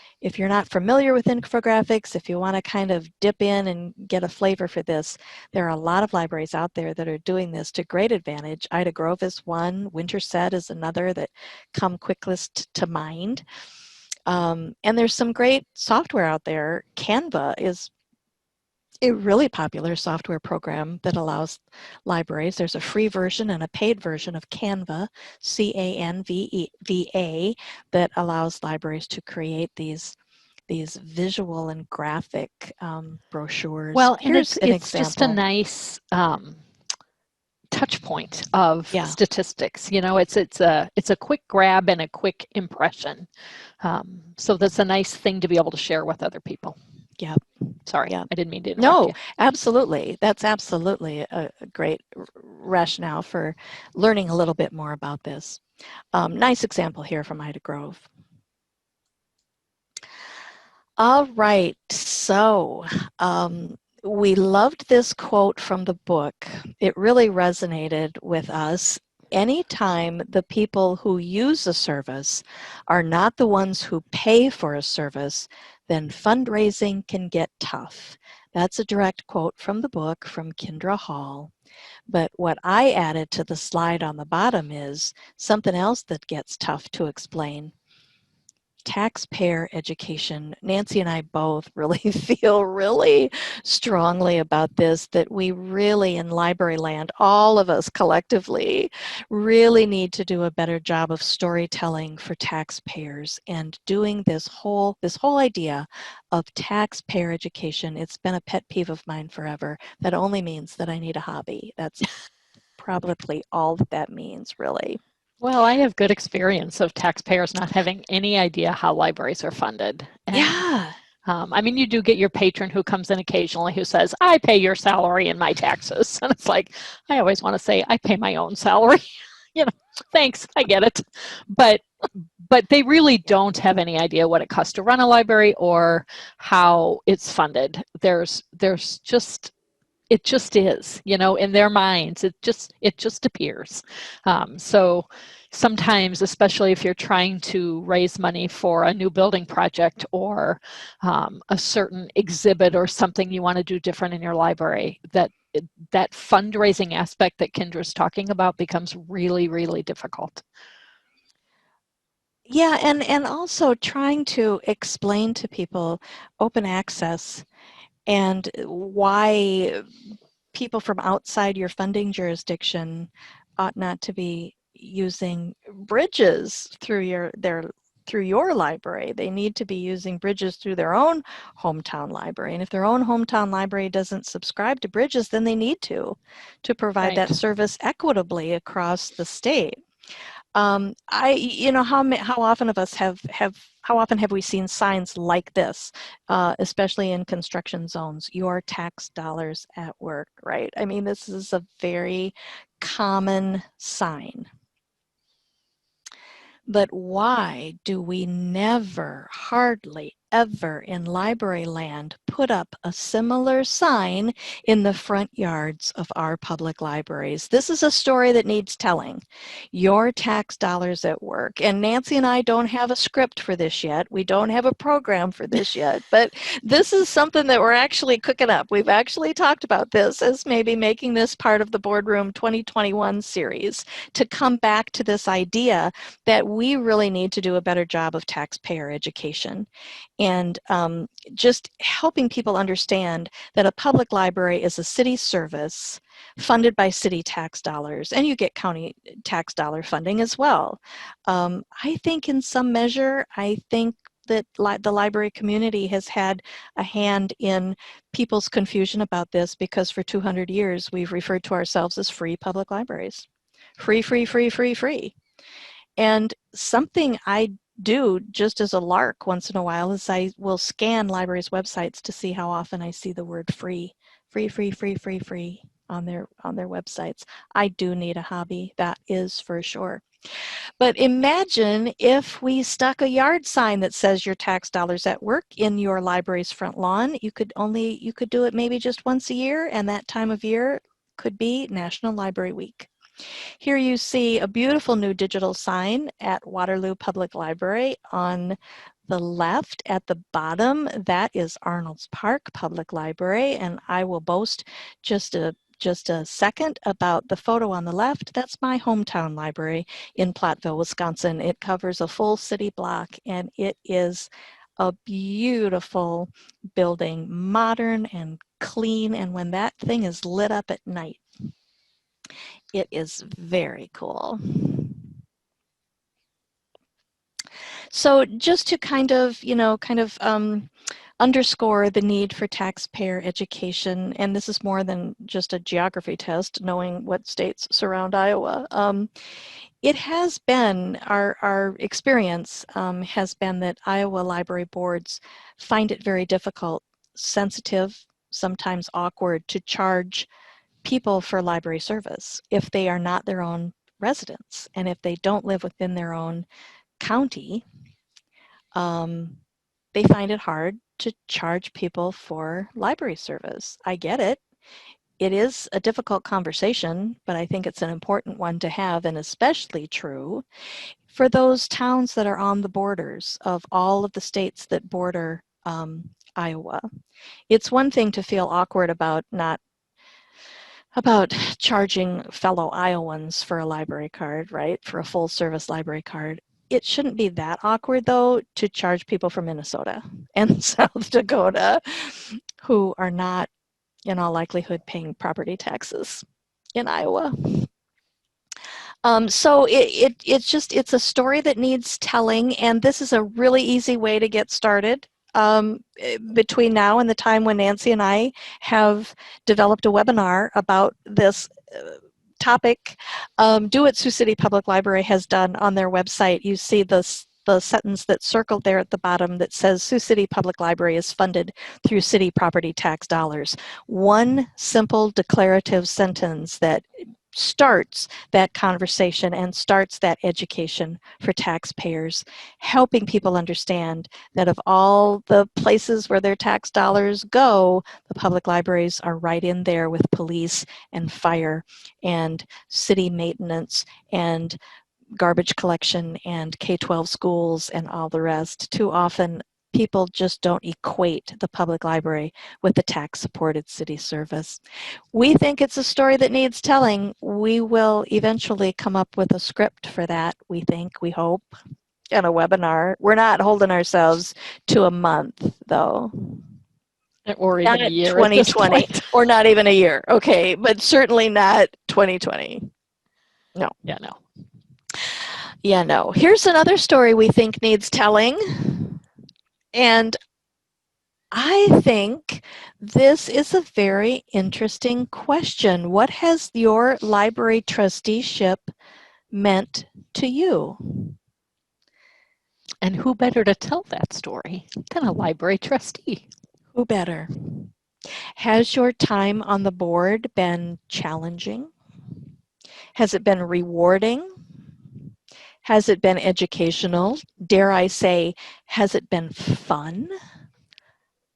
familiar with infographics, if you want to kind of dip in and get a flavor for this, there are a lot of libraries out there that are doing this to great advantage. Ida Grove is one, Winterset is another that come quickest to mind. And there's some great software out there. Canva is a really popular software program that allows libraries. There's a free version and a paid version of Canva, C-A-N-V-A, that allows libraries to create these visual and graphic brochures. Well, and Here's an it's example. just a nice touch point of statistics. You know, it's a quick grab and a quick impression. So that's a nice thing to be able to share with other people. Yeah. Sorry, yeah. I didn't mean to interrupt you. Absolutely. That's absolutely a great rationale for learning a little bit more about this. Nice example here from Ida Grove. All right, so we loved this quote from the book. It really resonated with us. Anytime the people who use a service are not the ones who pay for a service, then fundraising can get tough. That's a direct quote from the book from Kindra Hall. But what I added to the slide on the bottom is something else that gets tough to explain. Taxpayer education. Nancy and I both really feel really strongly about this, that we really in library land, all of us collectively, really need to do a better job of storytelling for taxpayers and doing this whole idea of taxpayer education. It's been a pet peeve of mine forever. That only means that I need a hobby. That's probably all that means, really. Well, I have good experience of taxpayers not having any idea how libraries are funded. And, I mean, you do get your patron who comes in occasionally who says, I pay your salary and my taxes. And it's like, I always want to say, I pay my own salary. You know, thanks, I get it. But they really don't have any idea what it costs to run a library or how it's funded. There's just, it just is, you know, in their minds, it just appears. So sometimes, especially if you're trying to raise money for a new building project or a certain exhibit or something you want to do different in your library, that fundraising aspect that Kindra's talking about becomes really, really difficult. Yeah, and also trying to explain to people open access and why people from outside your funding jurisdiction ought not to be using bridges through your library. They need to be using bridges through their own hometown library. And if their own hometown library doesn't subscribe to bridges, then they need to provide that service equitably across the state. How often have we seen signs like this, especially in construction zones, your tax dollars at work, right? I mean, this is a very common sign. But why do we never, hardly ever in library land, put up a similar sign in the front yards of our public libraries? This is a story that needs telling. Your tax dollars at work. And Nancy and I don't have a script for this yet. We don't have a program for this yet. But this is something that we're actually cooking up. We've actually talked about this as maybe making this part of the Boardroom 2021 series, to come back to this idea that we really need to do a better job of taxpayer education. and just helping people understand that a public library is a city service funded by city tax dollars, and you get county tax dollar funding as well. I think in some measure, I think that the library community has had a hand in people's confusion about this, because for 200 years we've referred to ourselves as free public libraries. Free, free, free, free, free. And something I do just as a lark once in a while is I will scan libraries' websites to see how often I see the word free, free, free, free, free, free on their websites. I do need a hobby, that is for sure. But imagine if we stuck a yard sign that says your tax dollars at work in your library's front lawn. You could do it maybe just once a year, and that time of year could be National Library Week. Here you see a beautiful new digital sign at Waterloo Public Library. On the left at the bottom, that is Arnold's Park Public Library, and I will boast just a second about the photo on the left. That's my hometown library in Platteville, Wisconsin. It covers a full city block, and it is a beautiful building, modern and clean, and when that thing is lit up at night, it is very cool. So just to kind of underscore the need for taxpayer education, and this is more than just a geography test, knowing what states surround Iowa. It has been, our experience has been that Iowa library boards find it very difficult, sensitive, sometimes awkward to charge people for library service if they are not their own residents, and if they don't live within their own county. They find it hard to charge people for library service. I get it. It is a difficult conversation, but I think it's an important one to have, and especially true for those towns that are on the borders of all of the states that border Iowa. It's one thing to feel awkward about charging fellow Iowans for a library card, right? For a full service library card. It shouldn't be that awkward, though, to charge people from Minnesota and South Dakota who are not, in all likelihood, paying property taxes in Iowa. So it's a story that needs telling, and this is a really easy way to get started. Between now and the time when Nancy and I have developed a webinar about this topic, do what Sioux City Public Library has done on their website. You see the sentence that's circled there at the bottom that says Sioux City Public Library is funded through city property tax dollars. One simple declarative sentence that starts that conversation and starts that education for taxpayers, helping people understand that of all the places where their tax dollars go, the public libraries are right in there with police and fire and city maintenance and garbage collection and K-12 schools and all the rest. Too often, people just don't equate the public library with the tax-supported city service. We think it's a story that needs telling. We will eventually come up with a script for that, we think, we hope, and a webinar. We're not holding ourselves to a month, though. Or even not a year 2020, or not even a year, okay, but certainly not 2020. No. Yeah, no. Yeah, no. Here's another story we think needs telling. And I think this is a very interesting question. What has your library trusteeship meant to you? And who better to tell that story than a library trustee? Who better? Has your time on the board been challenging? Has it been rewarding? Has it been educational? Dare I say, has it been fun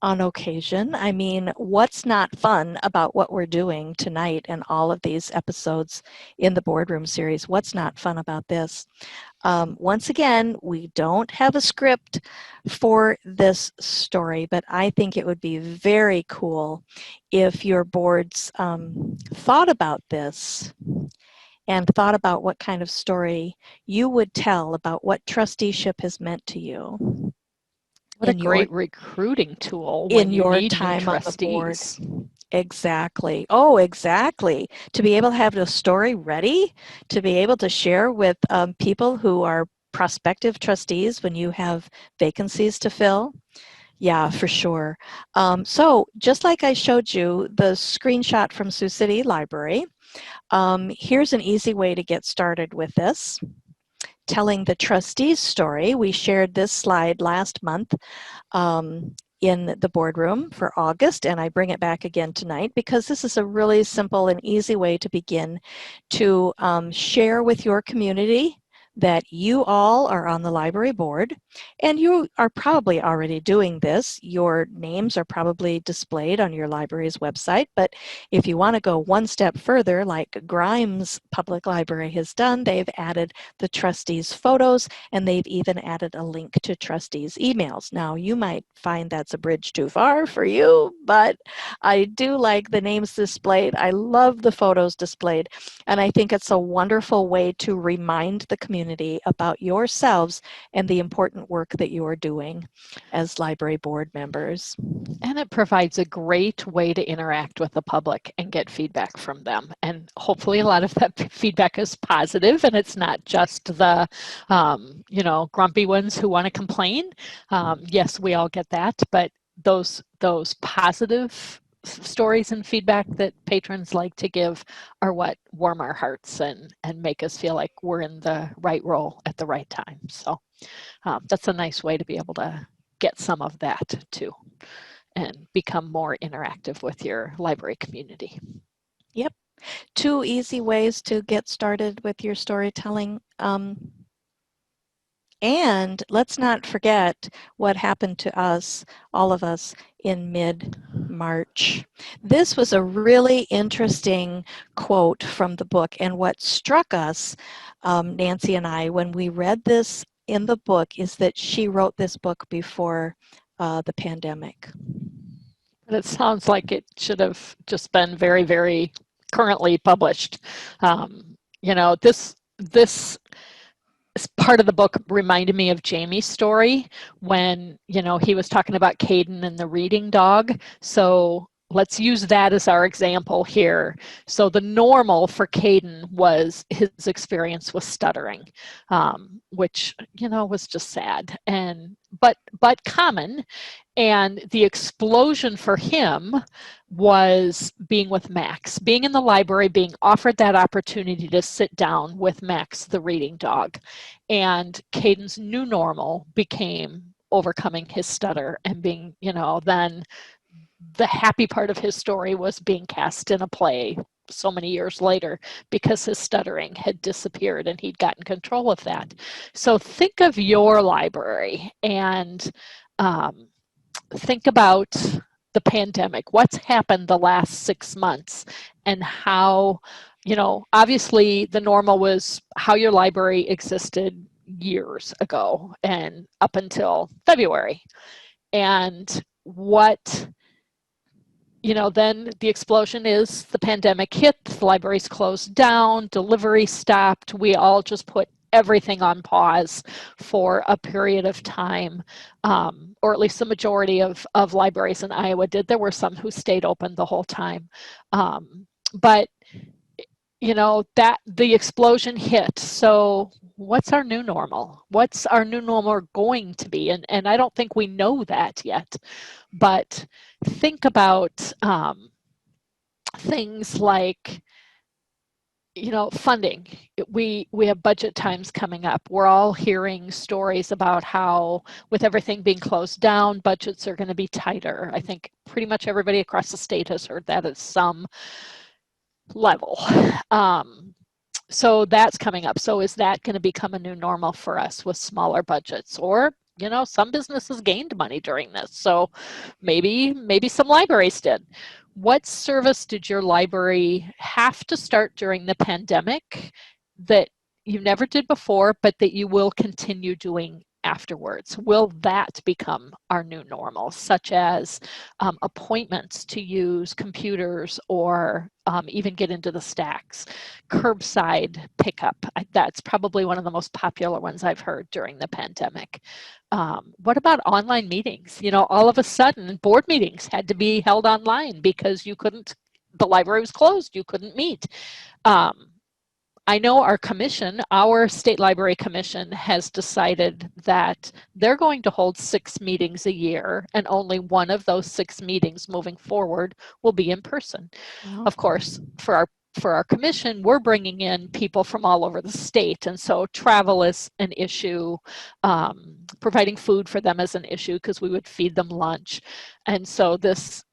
on occasion? I mean, what's not fun about what we're doing tonight and all of these episodes in the Boardroom series? What's not fun about this? Once again, we don't have a script for this story, but I think it would be very cool if your boards thought about this and thought about what kind of story you would tell about what trusteeship has meant to you. What a in great recruiting tool when in you your need new time on the board. trustees. Exactly. Oh, exactly. To be able to have the story ready, to be able to share with people who are prospective trustees when you have vacancies to fill. Yeah, for sure. So just like I showed you the screenshot from Sioux City Library, here's an easy way to get started with this. Telling the trustees story. We shared this slide last month in the boardroom for August, and I bring it back again tonight because this is a really simple and easy way to begin to share with your community that you all are on the library board, and you are probably already doing this. Your names are probably displayed on your library's website, but if you want to go one step further, like Grimes Public Library has done, they've added the trustees' photos, and they've even added a link to trustees' emails. Now, you might find that's a bridge too far for you, but I do like the names displayed. I love the photos displayed, and I think it's a wonderful way to remind the community about yourselves and the important work that you are doing as library board members. And it provides a great way to interact with the public and get feedback from them. And hopefully a lot of that feedback is positive, and it's not just the, grumpy ones who want to complain. Yes, we all get that, but those positive stories and feedback that patrons like to give are what warm our hearts and make us feel like we're in the right role at the right time. So that's a nice way to be able to get some of that too, and become more interactive with your library community. Yep. 2 easy ways to get started with your storytelling. And let's not forget what happened to us, all of us, in mid-March. This was a really interesting quote from the book, and what struck us, Nancy and I, when we read this in the book, is that she wrote this book before the pandemic. But it sounds like it should have just been very, very currently published. This part of the book reminded me of Jamie's story when, he was talking about Caden and the reading dog. So let's use that as our example here. So the normal for Caden was his experience with stuttering, which, was just sad but common. And the explosion for him was being with Max, being in the library, being offered that opportunity to sit down with Max, the reading dog. And Caden's new normal became overcoming his stutter and being, then the happy part of his story was being cast in a play so many years later because his stuttering had disappeared and he'd gotten control of that. So think of your library and think about the pandemic. What's happened the last 6 months and how, obviously the normal was how your library existed years ago and up until February. And what, then the explosion is the pandemic hit, the libraries closed down, delivery stopped. We all just put everything on pause for a period of time, or at least the majority of libraries in Iowa did. There were some who stayed open the whole time. But that the explosion hit. So what's our new normal? What's our new normal going to be? And I don't think we know that yet, but think about things like, funding. We have budget times coming up. We're all hearing stories about how with everything being closed down, budgets are going to be tighter. I think pretty much everybody across the state has heard that at some level. So that's coming up. So is that going to become a new normal for us with smaller budgets? Or, some businesses gained money during this. So maybe some libraries did. What service did your library have to start during the pandemic that you never did before, but that you will continue doing afterwards? Will that become our new normal, such as appointments to use computers or even get into the stacks? Curbside pickup, that's probably one of the most popular ones I've heard during the pandemic. What about online meetings? You know, all of a sudden board meetings had to be held online because you couldn't, the library was closed, you couldn't meet. I know our commission, our state library commission, has decided that they're going to hold 6 meetings a year, and only one of those 6 meetings moving forward will be in person. Wow. Of course, for our commission, we're bringing in people from all over the state, and so travel is an issue. Providing food for them is an issue because we would feed them lunch, and so this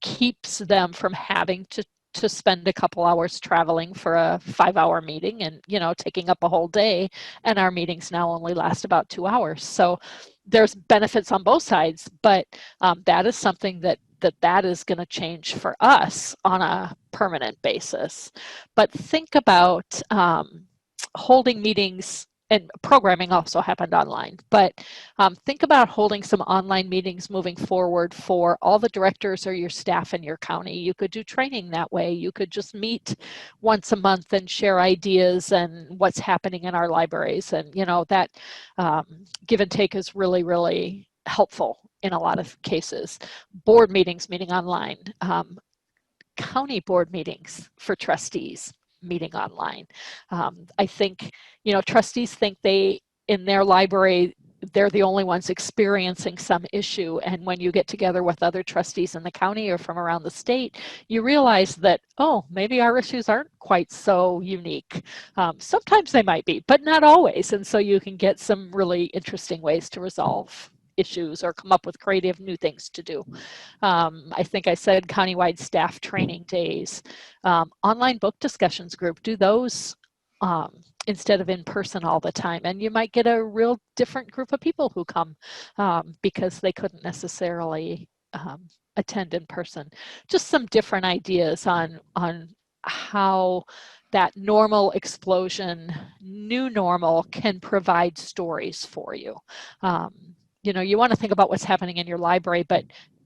keeps them from having to spend a couple hours traveling for a 5-hour meeting and, you know, taking up a whole day, and our meetings now only last about 2 hours. So there's benefits on both sides, but that is something that is going to change for us on a permanent basis. But think about holding meetings, and programming also happened online, but think about holding some online meetings moving forward for all the directors or your staff in your county. You could do training that way. You could just meet once a month and share ideas and what's happening in our libraries. And, you know, that give and take is really, really helpful in a lot of cases. Board meetings, meeting online. County board meetings for trustees, meeting online. I think, you know, trustees think they, in their library, they're the only ones experiencing some issue. And when you get together with other trustees in the county or from around the state, you realize that, oh, maybe our issues aren't quite so unique. Sometimes they might be, but not always. And so you can get some really interesting ways to resolve issues or come up with creative new things to do. I think I said countywide staff training days. Online book discussions group, do those instead of in person all the time. And you might get a real different group of people who come because they couldn't necessarily attend in person. Just some different ideas on how that normal explosion, new normal, can provide stories for you. You know, you want to think about what's happening in your library, but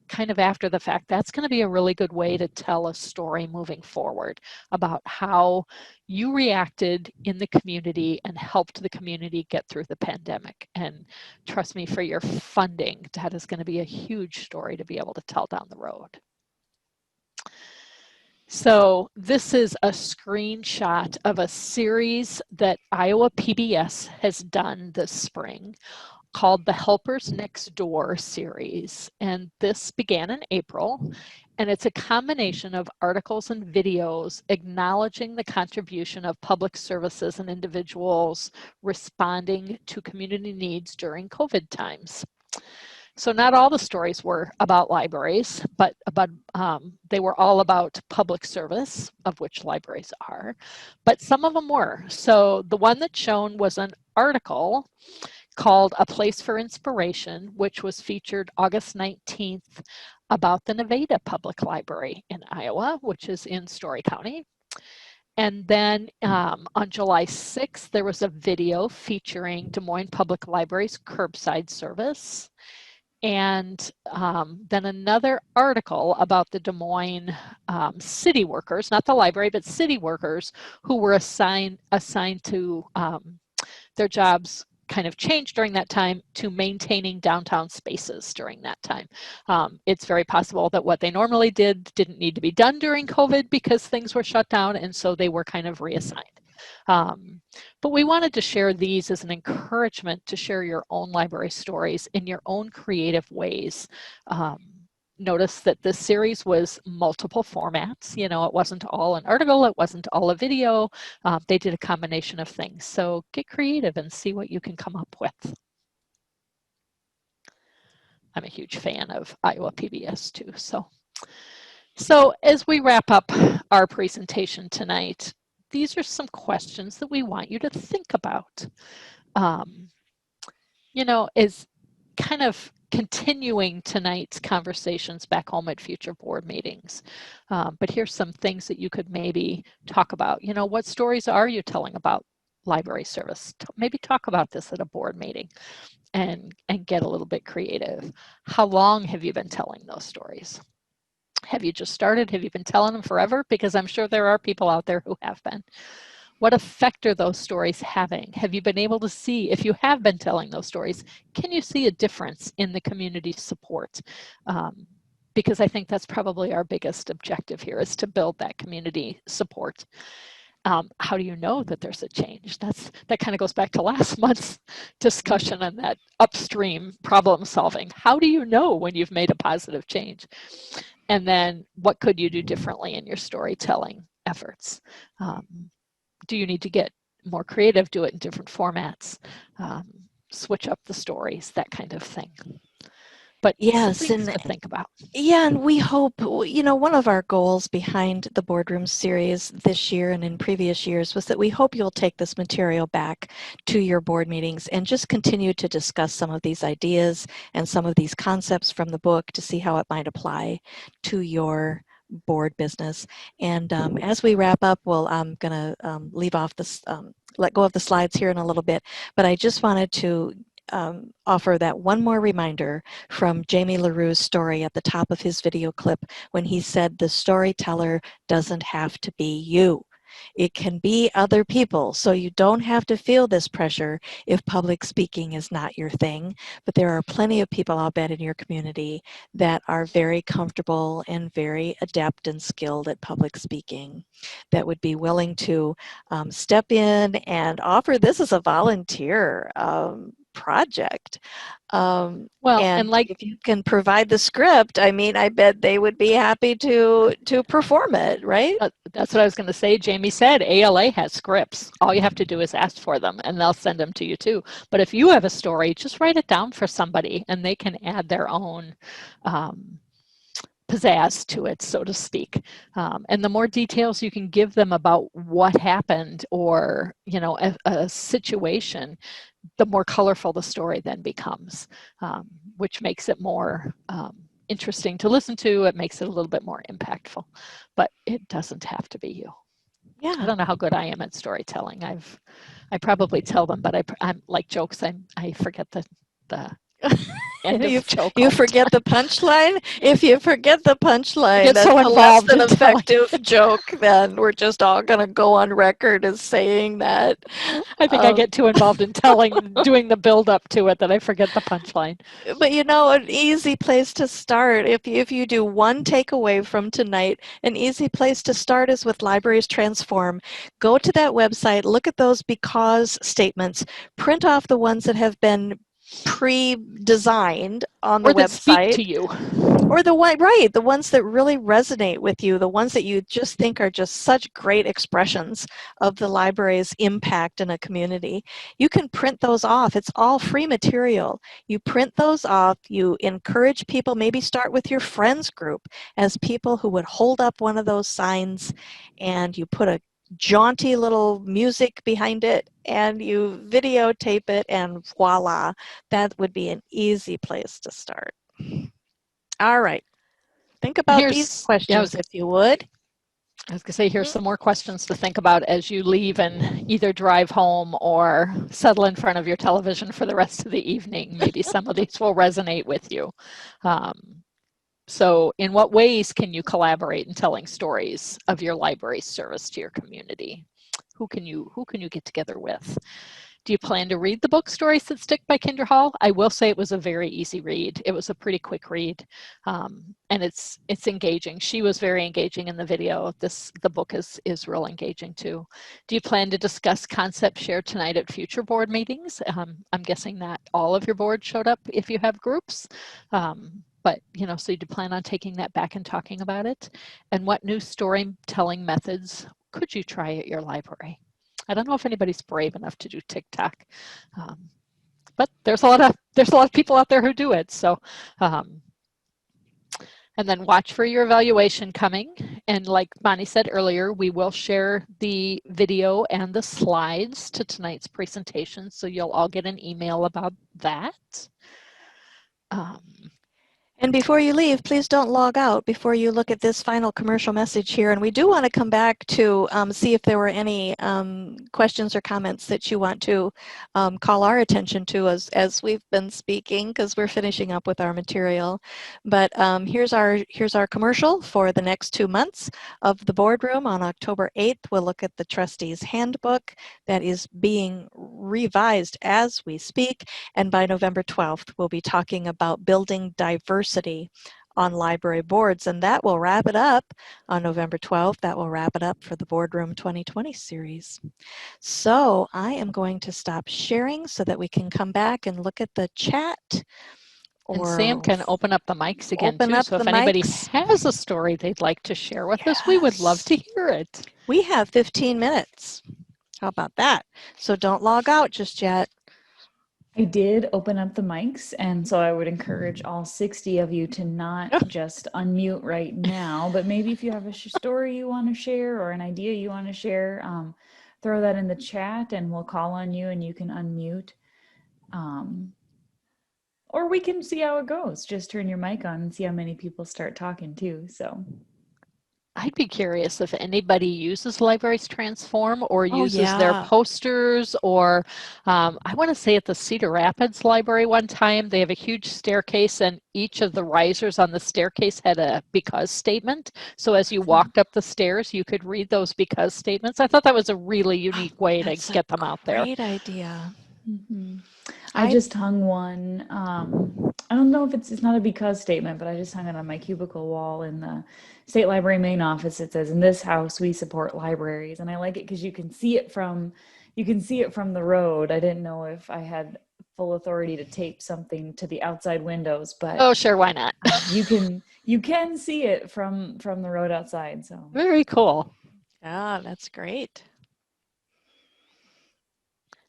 kind of after the fact, that's going to be a really good way to tell a story moving forward about how you reacted in the community and helped the community get through the pandemic. And trust me, for your funding, that is going to be a huge story to be able to tell down the road. So this is a screenshot of a series that Iowa PBS has done this spring called the Helpers Next Door series. And this began in April, and it's a combination of articles and videos acknowledging the contribution of public services and individuals responding to community needs during COVID times. So not all the stories were about libraries, but they were all about public service, of which libraries are, but some of them were. So the one that's shown was an article called A Place for Inspiration, which was featured August 19th about the Nevada Public Library in Iowa, which is in Story County. And then on July 6th, there was a video featuring Des Moines Public Library's curbside service. And then another article about the Des Moines city workers, not the library, but city workers who were assigned to their jobs kind of changed during that time to maintaining downtown spaces during that time. It's very possible that what they normally didn't need to be done during COVID because things were shut down, and so they were kind of reassigned. But we wanted to share these as an encouragement to share your own library stories in your own creative ways. Notice that this series was multiple formats. You know, it wasn't all an article, it wasn't all a video. They did a combination of things. So get creative and see what you can come up with. I'm a huge fan of Iowa PBS too. So as we wrap up our presentation tonight, these are some questions that we want you to think about. You know, is kind of continuing tonight's conversations back home at future board meetings. But here's some things that you could maybe talk about. You know, what stories are you telling about library service. Maybe talk about this at a board meeting and get a little bit creative. How long have you been telling those stories? Have you just started? Have you been telling them forever? Because I'm sure there are people out there who have been. What effect are those stories having? Have you been able to see, if you have been telling those stories, can you see a difference in the community support? Because I think that's probably our biggest objective here, is to build that community support. How do you know that there's a change? That kind of goes back to last month's discussion on that upstream problem solving. How do you know when you've made a positive change? And then what could you do differently in your storytelling efforts? Do you need to get more creative, do it in different formats, switch up the stories, that kind of thing. But Yes, some things to think about. Yeah, and we hope, one of our goals behind the Boardroom series this year and in previous years was that we hope you'll take this material back to your board meetings and just continue to discuss some of these ideas and some of these concepts from the book to see how it might apply to your board business. And as we wrap up, I'm going to leave off this, let go of the slides here in a little bit, but I just wanted to offer that one more reminder from Jamie LaRue's story at the top of his video clip when he said the storyteller doesn't have to be you. It can be other people, so you don't have to feel this pressure if public speaking is not your thing, but there are plenty of people, I'll bet, in your community that are very comfortable and very adept and skilled at public speaking that would be willing to step in and offer this as a volunteer project. Well, and like, if you can provide the script, I mean, I bet they would be happy to perform it, right? That's what I was going to say. Jamie said ALA has scripts. All you have to do is ask for them and they'll send them to you too. But if you have a story, just write it down for somebody and they can add their own pizzazz to it, so to speak. And the more details you can give them about what happened or, a situation, the more colorful the story then becomes, which makes it more interesting to listen to. It makes it a little bit more impactful, but it doesn't have to be you. Yeah. I don't know how good I am at storytelling. I probably tell them, but I'm like jokes. I forget the end of joke. You forget the punchline? If you forget the punchline, that's so a less involved than in effective joke, then we're just all going to go on record as saying that. I think I get too involved in doing the build up to it that I forget the punchline. But an easy place to start, if you do one takeaway from tonight, an easy place to start is with Libraries Transform. Go to that website, look at those because statements, print off the ones that have been pre-designed on the or that website. Speak to you. Or the ones that really resonate with you, the ones that you just think are just such great expressions of the library's impact in a community. You can print those off. It's all free material. You print those off, you encourage people, maybe start with your friends group as people who would hold up one of those signs, and you put a jaunty little music behind it and you videotape it, and voila, that would be an easy place to start. All right. Think about these questions if you would. I was going to say, here's some more questions to think about as you leave and either drive home or settle in front of your television for the rest of the evening. Maybe some of these will resonate with you. So in what ways can you collaborate in telling stories of your library service to your community? Who can you get together with? Do you plan to read the book Stories That Stick by Kendra Hall? I will say it was a very easy read. It was a pretty quick read, and it's engaging. She was very engaging in the video. The book is real engaging too. Do you plan to discuss concepts shared tonight at future board meetings? I'm guessing that all of your board showed up if you have groups. But, so you plan on taking that back and talking about it? And what new storytelling methods could you try at your library? I don't know if anybody's brave enough to do TikTok, but there's a lot of people out there who do it. So, and then watch for your evaluation coming. And like Bonnie said earlier, we will share the video and the slides to tonight's presentation. So you'll all get an email about that. And before you leave, please don't log out before you look at this final commercial message here. And we do want to come back to see if there were any questions or comments that you want to call our attention to as we've been speaking, because we're finishing up with our material. But here's our commercial for the next 2 months of the Boardroom. On October 8th, we'll look at the Trustees Handbook that is being revised as we speak. And by November 12th, we'll be talking about building diversity on library boards, and that will wrap it up on November 12th. That will wrap it up for the Boardroom 2020 series. So I am going to stop sharing so that we can come back and look at the chat. And Sam can open up the mics again too. So if anybody has a story they'd like to share with us, we would love to hear it. We have 15 minutes. How about that? So don't log out just yet. I did open up the mics, and so I would encourage all 60 of you to not just unmute right now, but maybe if you have a story you want to share or an idea you want to share, throw that in the chat and we'll call on you and you can unmute. Or we can see how it goes. Just turn your mic on and see how many people start talking too. So I'd be curious if anybody uses Libraries Transform or uses their posters, or I want to say at the Cedar Rapids Library one time, they have a huge staircase and each of the risers on the staircase had a because statement. So as you walked up the stairs, you could read those because statements. I thought that was a really unique way to get them out there. Great idea. Mm-hmm. I just hung one. I don't know if it's not a because statement, but I just hung it on my cubicle wall in the State Library main office. It says, "In this house, we support libraries," and I like it because you can see it from the road. I didn't know if I had full authority to tape something to the outside windows, but oh, sure, why not? you can see it from the road outside. So very cool. Yeah, that's great.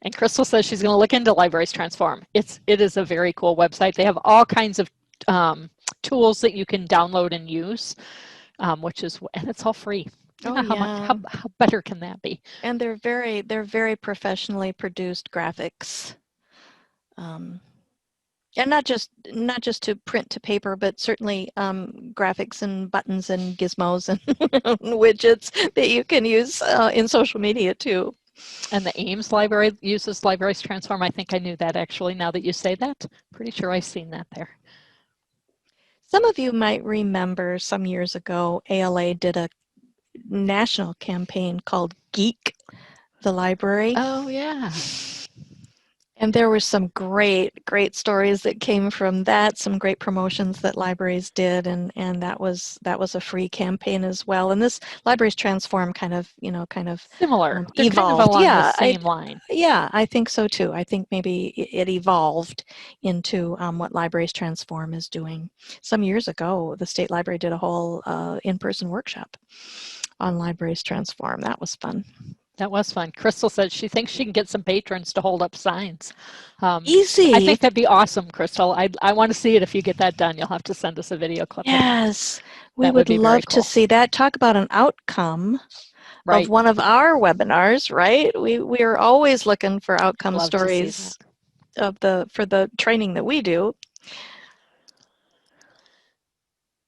And Crystal says she's going to look into Libraries Transform. It is a very cool website. They have all kinds of tools that you can download and use, and it's all free. How better can that be? And they're very professionally produced graphics, and not just to print to paper, but certainly graphics and buttons and gizmos and widgets that you can use in social media too. And the Ames Library uses Libraries Transform. I think I knew that actually, now that you say that. Pretty sure I've seen that there. Some of you might remember some years ago, ALA did a national campaign called Geek the Library. Oh, yeah. And there were some great stories that came from that, some great promotions that libraries did, and that was a free campaign as well. And this Libraries Transform kind of similar, evolved. Kind of along the same line. Yeah, I think so too. I think maybe it evolved into what Libraries Transform is doing. Some years ago, the State Library did a whole in-person workshop on Libraries Transform. That was fun. That was fun. Crystal said she thinks she can get some patrons to hold up signs. Easy. I think that'd be awesome, Crystal. I want to see it. If you get that done, you'll have to send us a video clip. Yes, we would love to see that. Talk about an outcome of one of our webinars, right? We are always looking for outcome stories for the training that we do.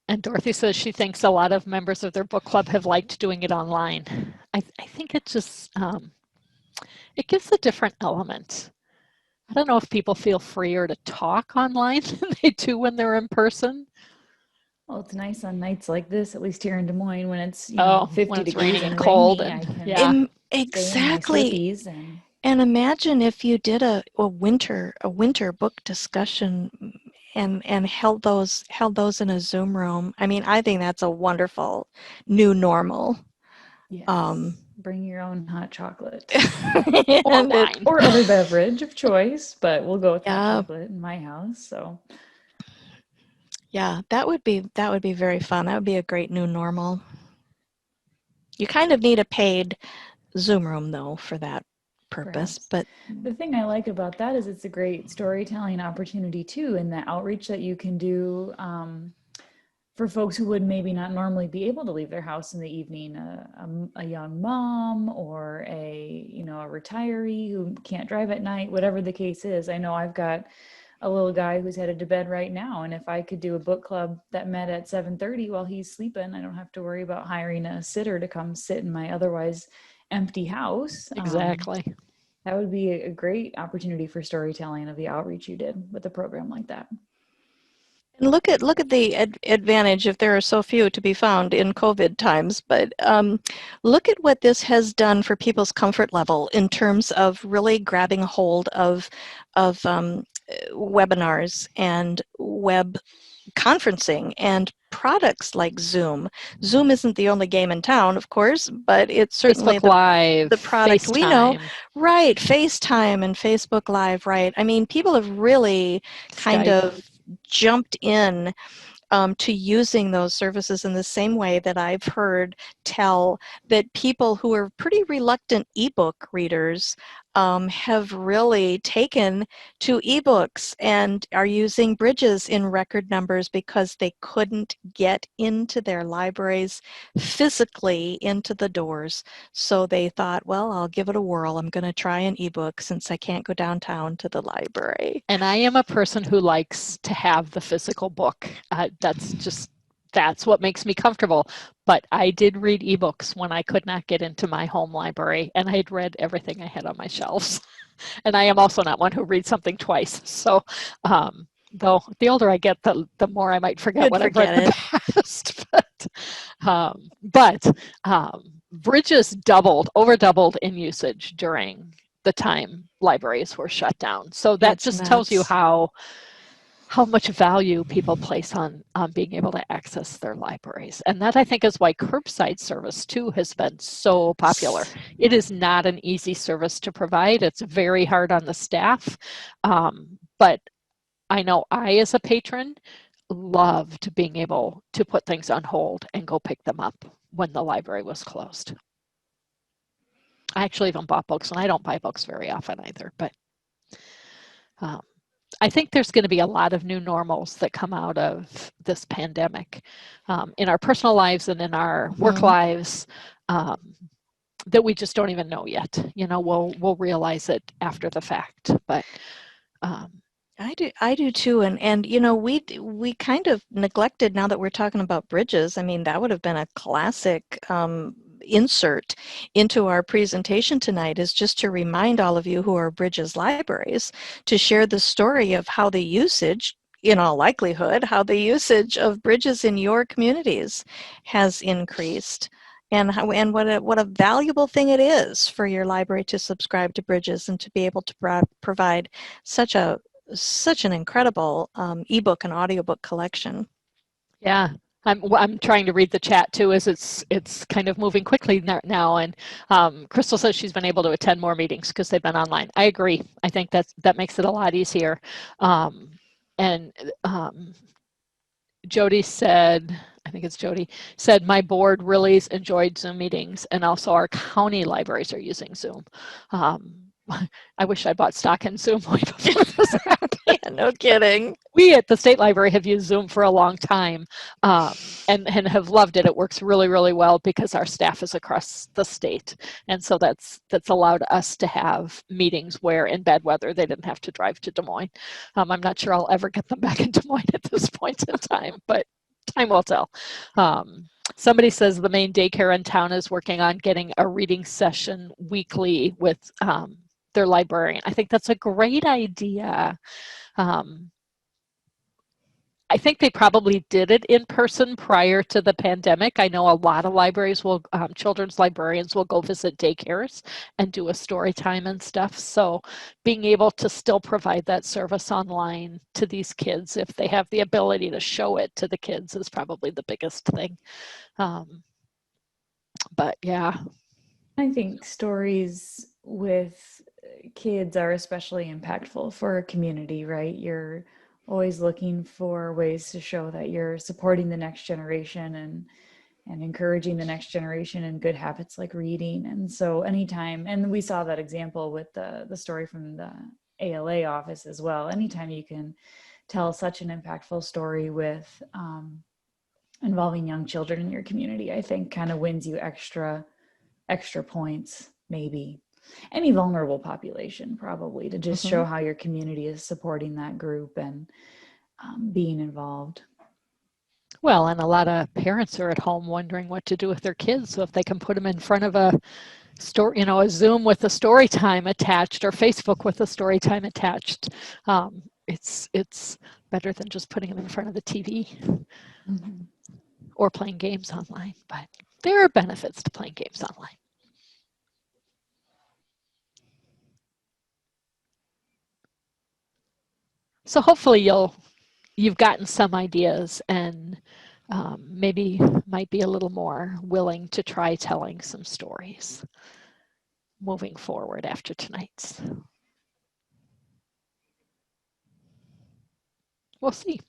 And Dorothy says she thinks a lot of members of their book club have liked doing it online. I think it just, it gives a different element. I don't know if people feel freer to talk online than they do when they're in person. Well, it's nice on nights like this, at least here in Des Moines, when it's 50 degrees and cold and exactly. And imagine if you did a winter book discussion and held those in a Zoom room. I mean, I think that's a wonderful new normal. Yes. Bring your own hot chocolate or wine or other beverage of choice, but we'll go with hot chocolate in my house. So yeah, that would be very fun. That would be a great new normal. You kind of need a paid Zoom room though for that purpose. But the thing I like about that is it's a great storytelling opportunity too, and the outreach that you can do for folks who would maybe not normally be able to leave their house in the evening, a young mom or a retiree who can't drive at night, whatever the case is. I know I've got a little guy who's headed to bed right now. And if I could do a book club that met at 7:30 while he's sleeping, I don't have to worry about hiring a sitter to come sit in my otherwise empty house. Exactly. That would be a great opportunity for storytelling of the outreach you did with a program like that. And look at the advantage, if there are so few to be found in COVID times, but look at what this has done for people's comfort level in terms of really grabbing a hold of webinars and web conferencing and products like Zoom. Zoom isn't the only game in town, of course, but it's certainly Facebook Live, the product we know. FaceTime. Right, FaceTime and Facebook Live, right. I mean, people have really kind Skype. of jumped in to using those services in the same way that I've heard tell that people who are pretty reluctant ebook readers have really taken to ebooks and are using Bridges in record numbers because they couldn't get into their libraries physically into the doors. So they thought, well, I'll give it a whirl. I'm going to try an ebook since I can't go downtown to the library. And I am a person who likes to have the physical book. That's what makes me comfortable. But I did read ebooks when I could not get into my home library, and I had read everything I had on my shelves. And I am also not one who reads something twice. So though the older I get, the more I might forget what I've read in the past. But Bridges over doubled in usage during the time libraries were shut down. So that just tells you how much value people place on being able to access their libraries. And that, I think, is why curbside service too has been so popular. It is not an easy service to provide. It's very hard on the staff. But I know I, as a patron, loved being able to put things on hold and go pick them up when the library was closed. I actually even bought books, and I don't buy books very often either, but I think there's going to be a lot of new normals that come out of this pandemic in our personal lives and in our work lives that we just don't even know yet. You know, we'll realize it after the fact, but I do too, and you know, we kind of neglected, now that we're talking about Bridges. I mean, that would have been a classic insert into our presentation tonight, is just to remind all of you who are Bridges libraries to share the story of how the usage, in all likelihood, how the usage of Bridges in your communities has increased. And what a valuable thing it is for your library to subscribe to Bridges and to be able to provide such an incredible ebook and audiobook collection. Yeah, I'm trying to read the chat too, as it's kind of moving quickly now. And Crystal says she's been able to attend more meetings because they've been online. I agree. I think that makes it a lot easier. And Jody said, I think it's Jody, said, my board really enjoyed Zoom meetings, and also our county libraries are using Zoom. I wish I bought stock in Zoom way before this happened. Yeah, no kidding. We at the State Library have used Zoom for a long time and have loved it. It works really, really well because our staff is across the state. And so that's allowed us to have meetings where in bad weather they didn't have to drive to Des Moines. I'm not sure I'll ever get them back in Des Moines at this point in time, but time will tell. Somebody says the main daycare in town is working on getting a reading session weekly with their librarian. I think that's a great idea. I think they probably did it in person prior to the pandemic. I know a lot of libraries children's librarians will go visit daycares and do a story time and stuff. So being able to still provide that service online to these kids, if they have the ability to show it to the kids, is probably the biggest thing. But yeah. I think stories with kids are especially impactful for a community, right? You're always looking for ways to show that you're supporting the next generation and encouraging the next generation in good habits like reading. And so anytime, and we saw that example with the story from the ALA office as well, anytime you can tell such an impactful story with involving young children in your community, I think kind of wins you extra points, maybe. any vulnerable population, probably, to just Mhm. show how your community is supporting that group and being involved. Well, and a lot of parents are at home wondering what to do with their kids. So if they can put them in front of a story, a Zoom with a story time attached, or Facebook with a story time attached, it's better than just putting them in front of the TV or playing games online. But there are benefits to playing games online. So hopefully you've gotten some ideas and maybe might be a little more willing to try telling some stories moving forward after tonight's. We'll see.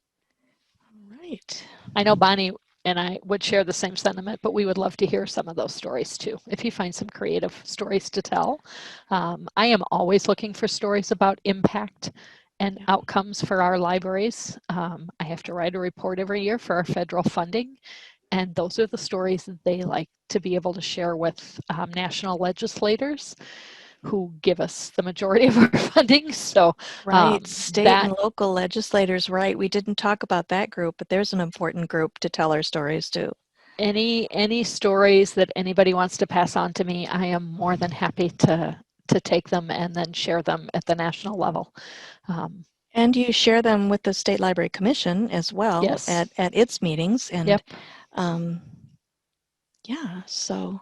All right. I know Bonnie and I would share the same sentiment, but we would love to hear some of those stories too. If you find some creative stories to tell, I am always looking for stories about impact and outcomes for our libraries. I have to write a report every year for our federal funding, and those are the stories that they like to be able to share with national legislators who give us the majority of our funding. So Right, state and local legislators, right. We didn't talk about that group, but there's an important group to tell our stories to. Any stories that anybody wants to pass on to me, I am more than happy to take them and then share them at the national level. And you share them with the State Library Commission as well. Yes. at its meetings. And yep. Yeah, so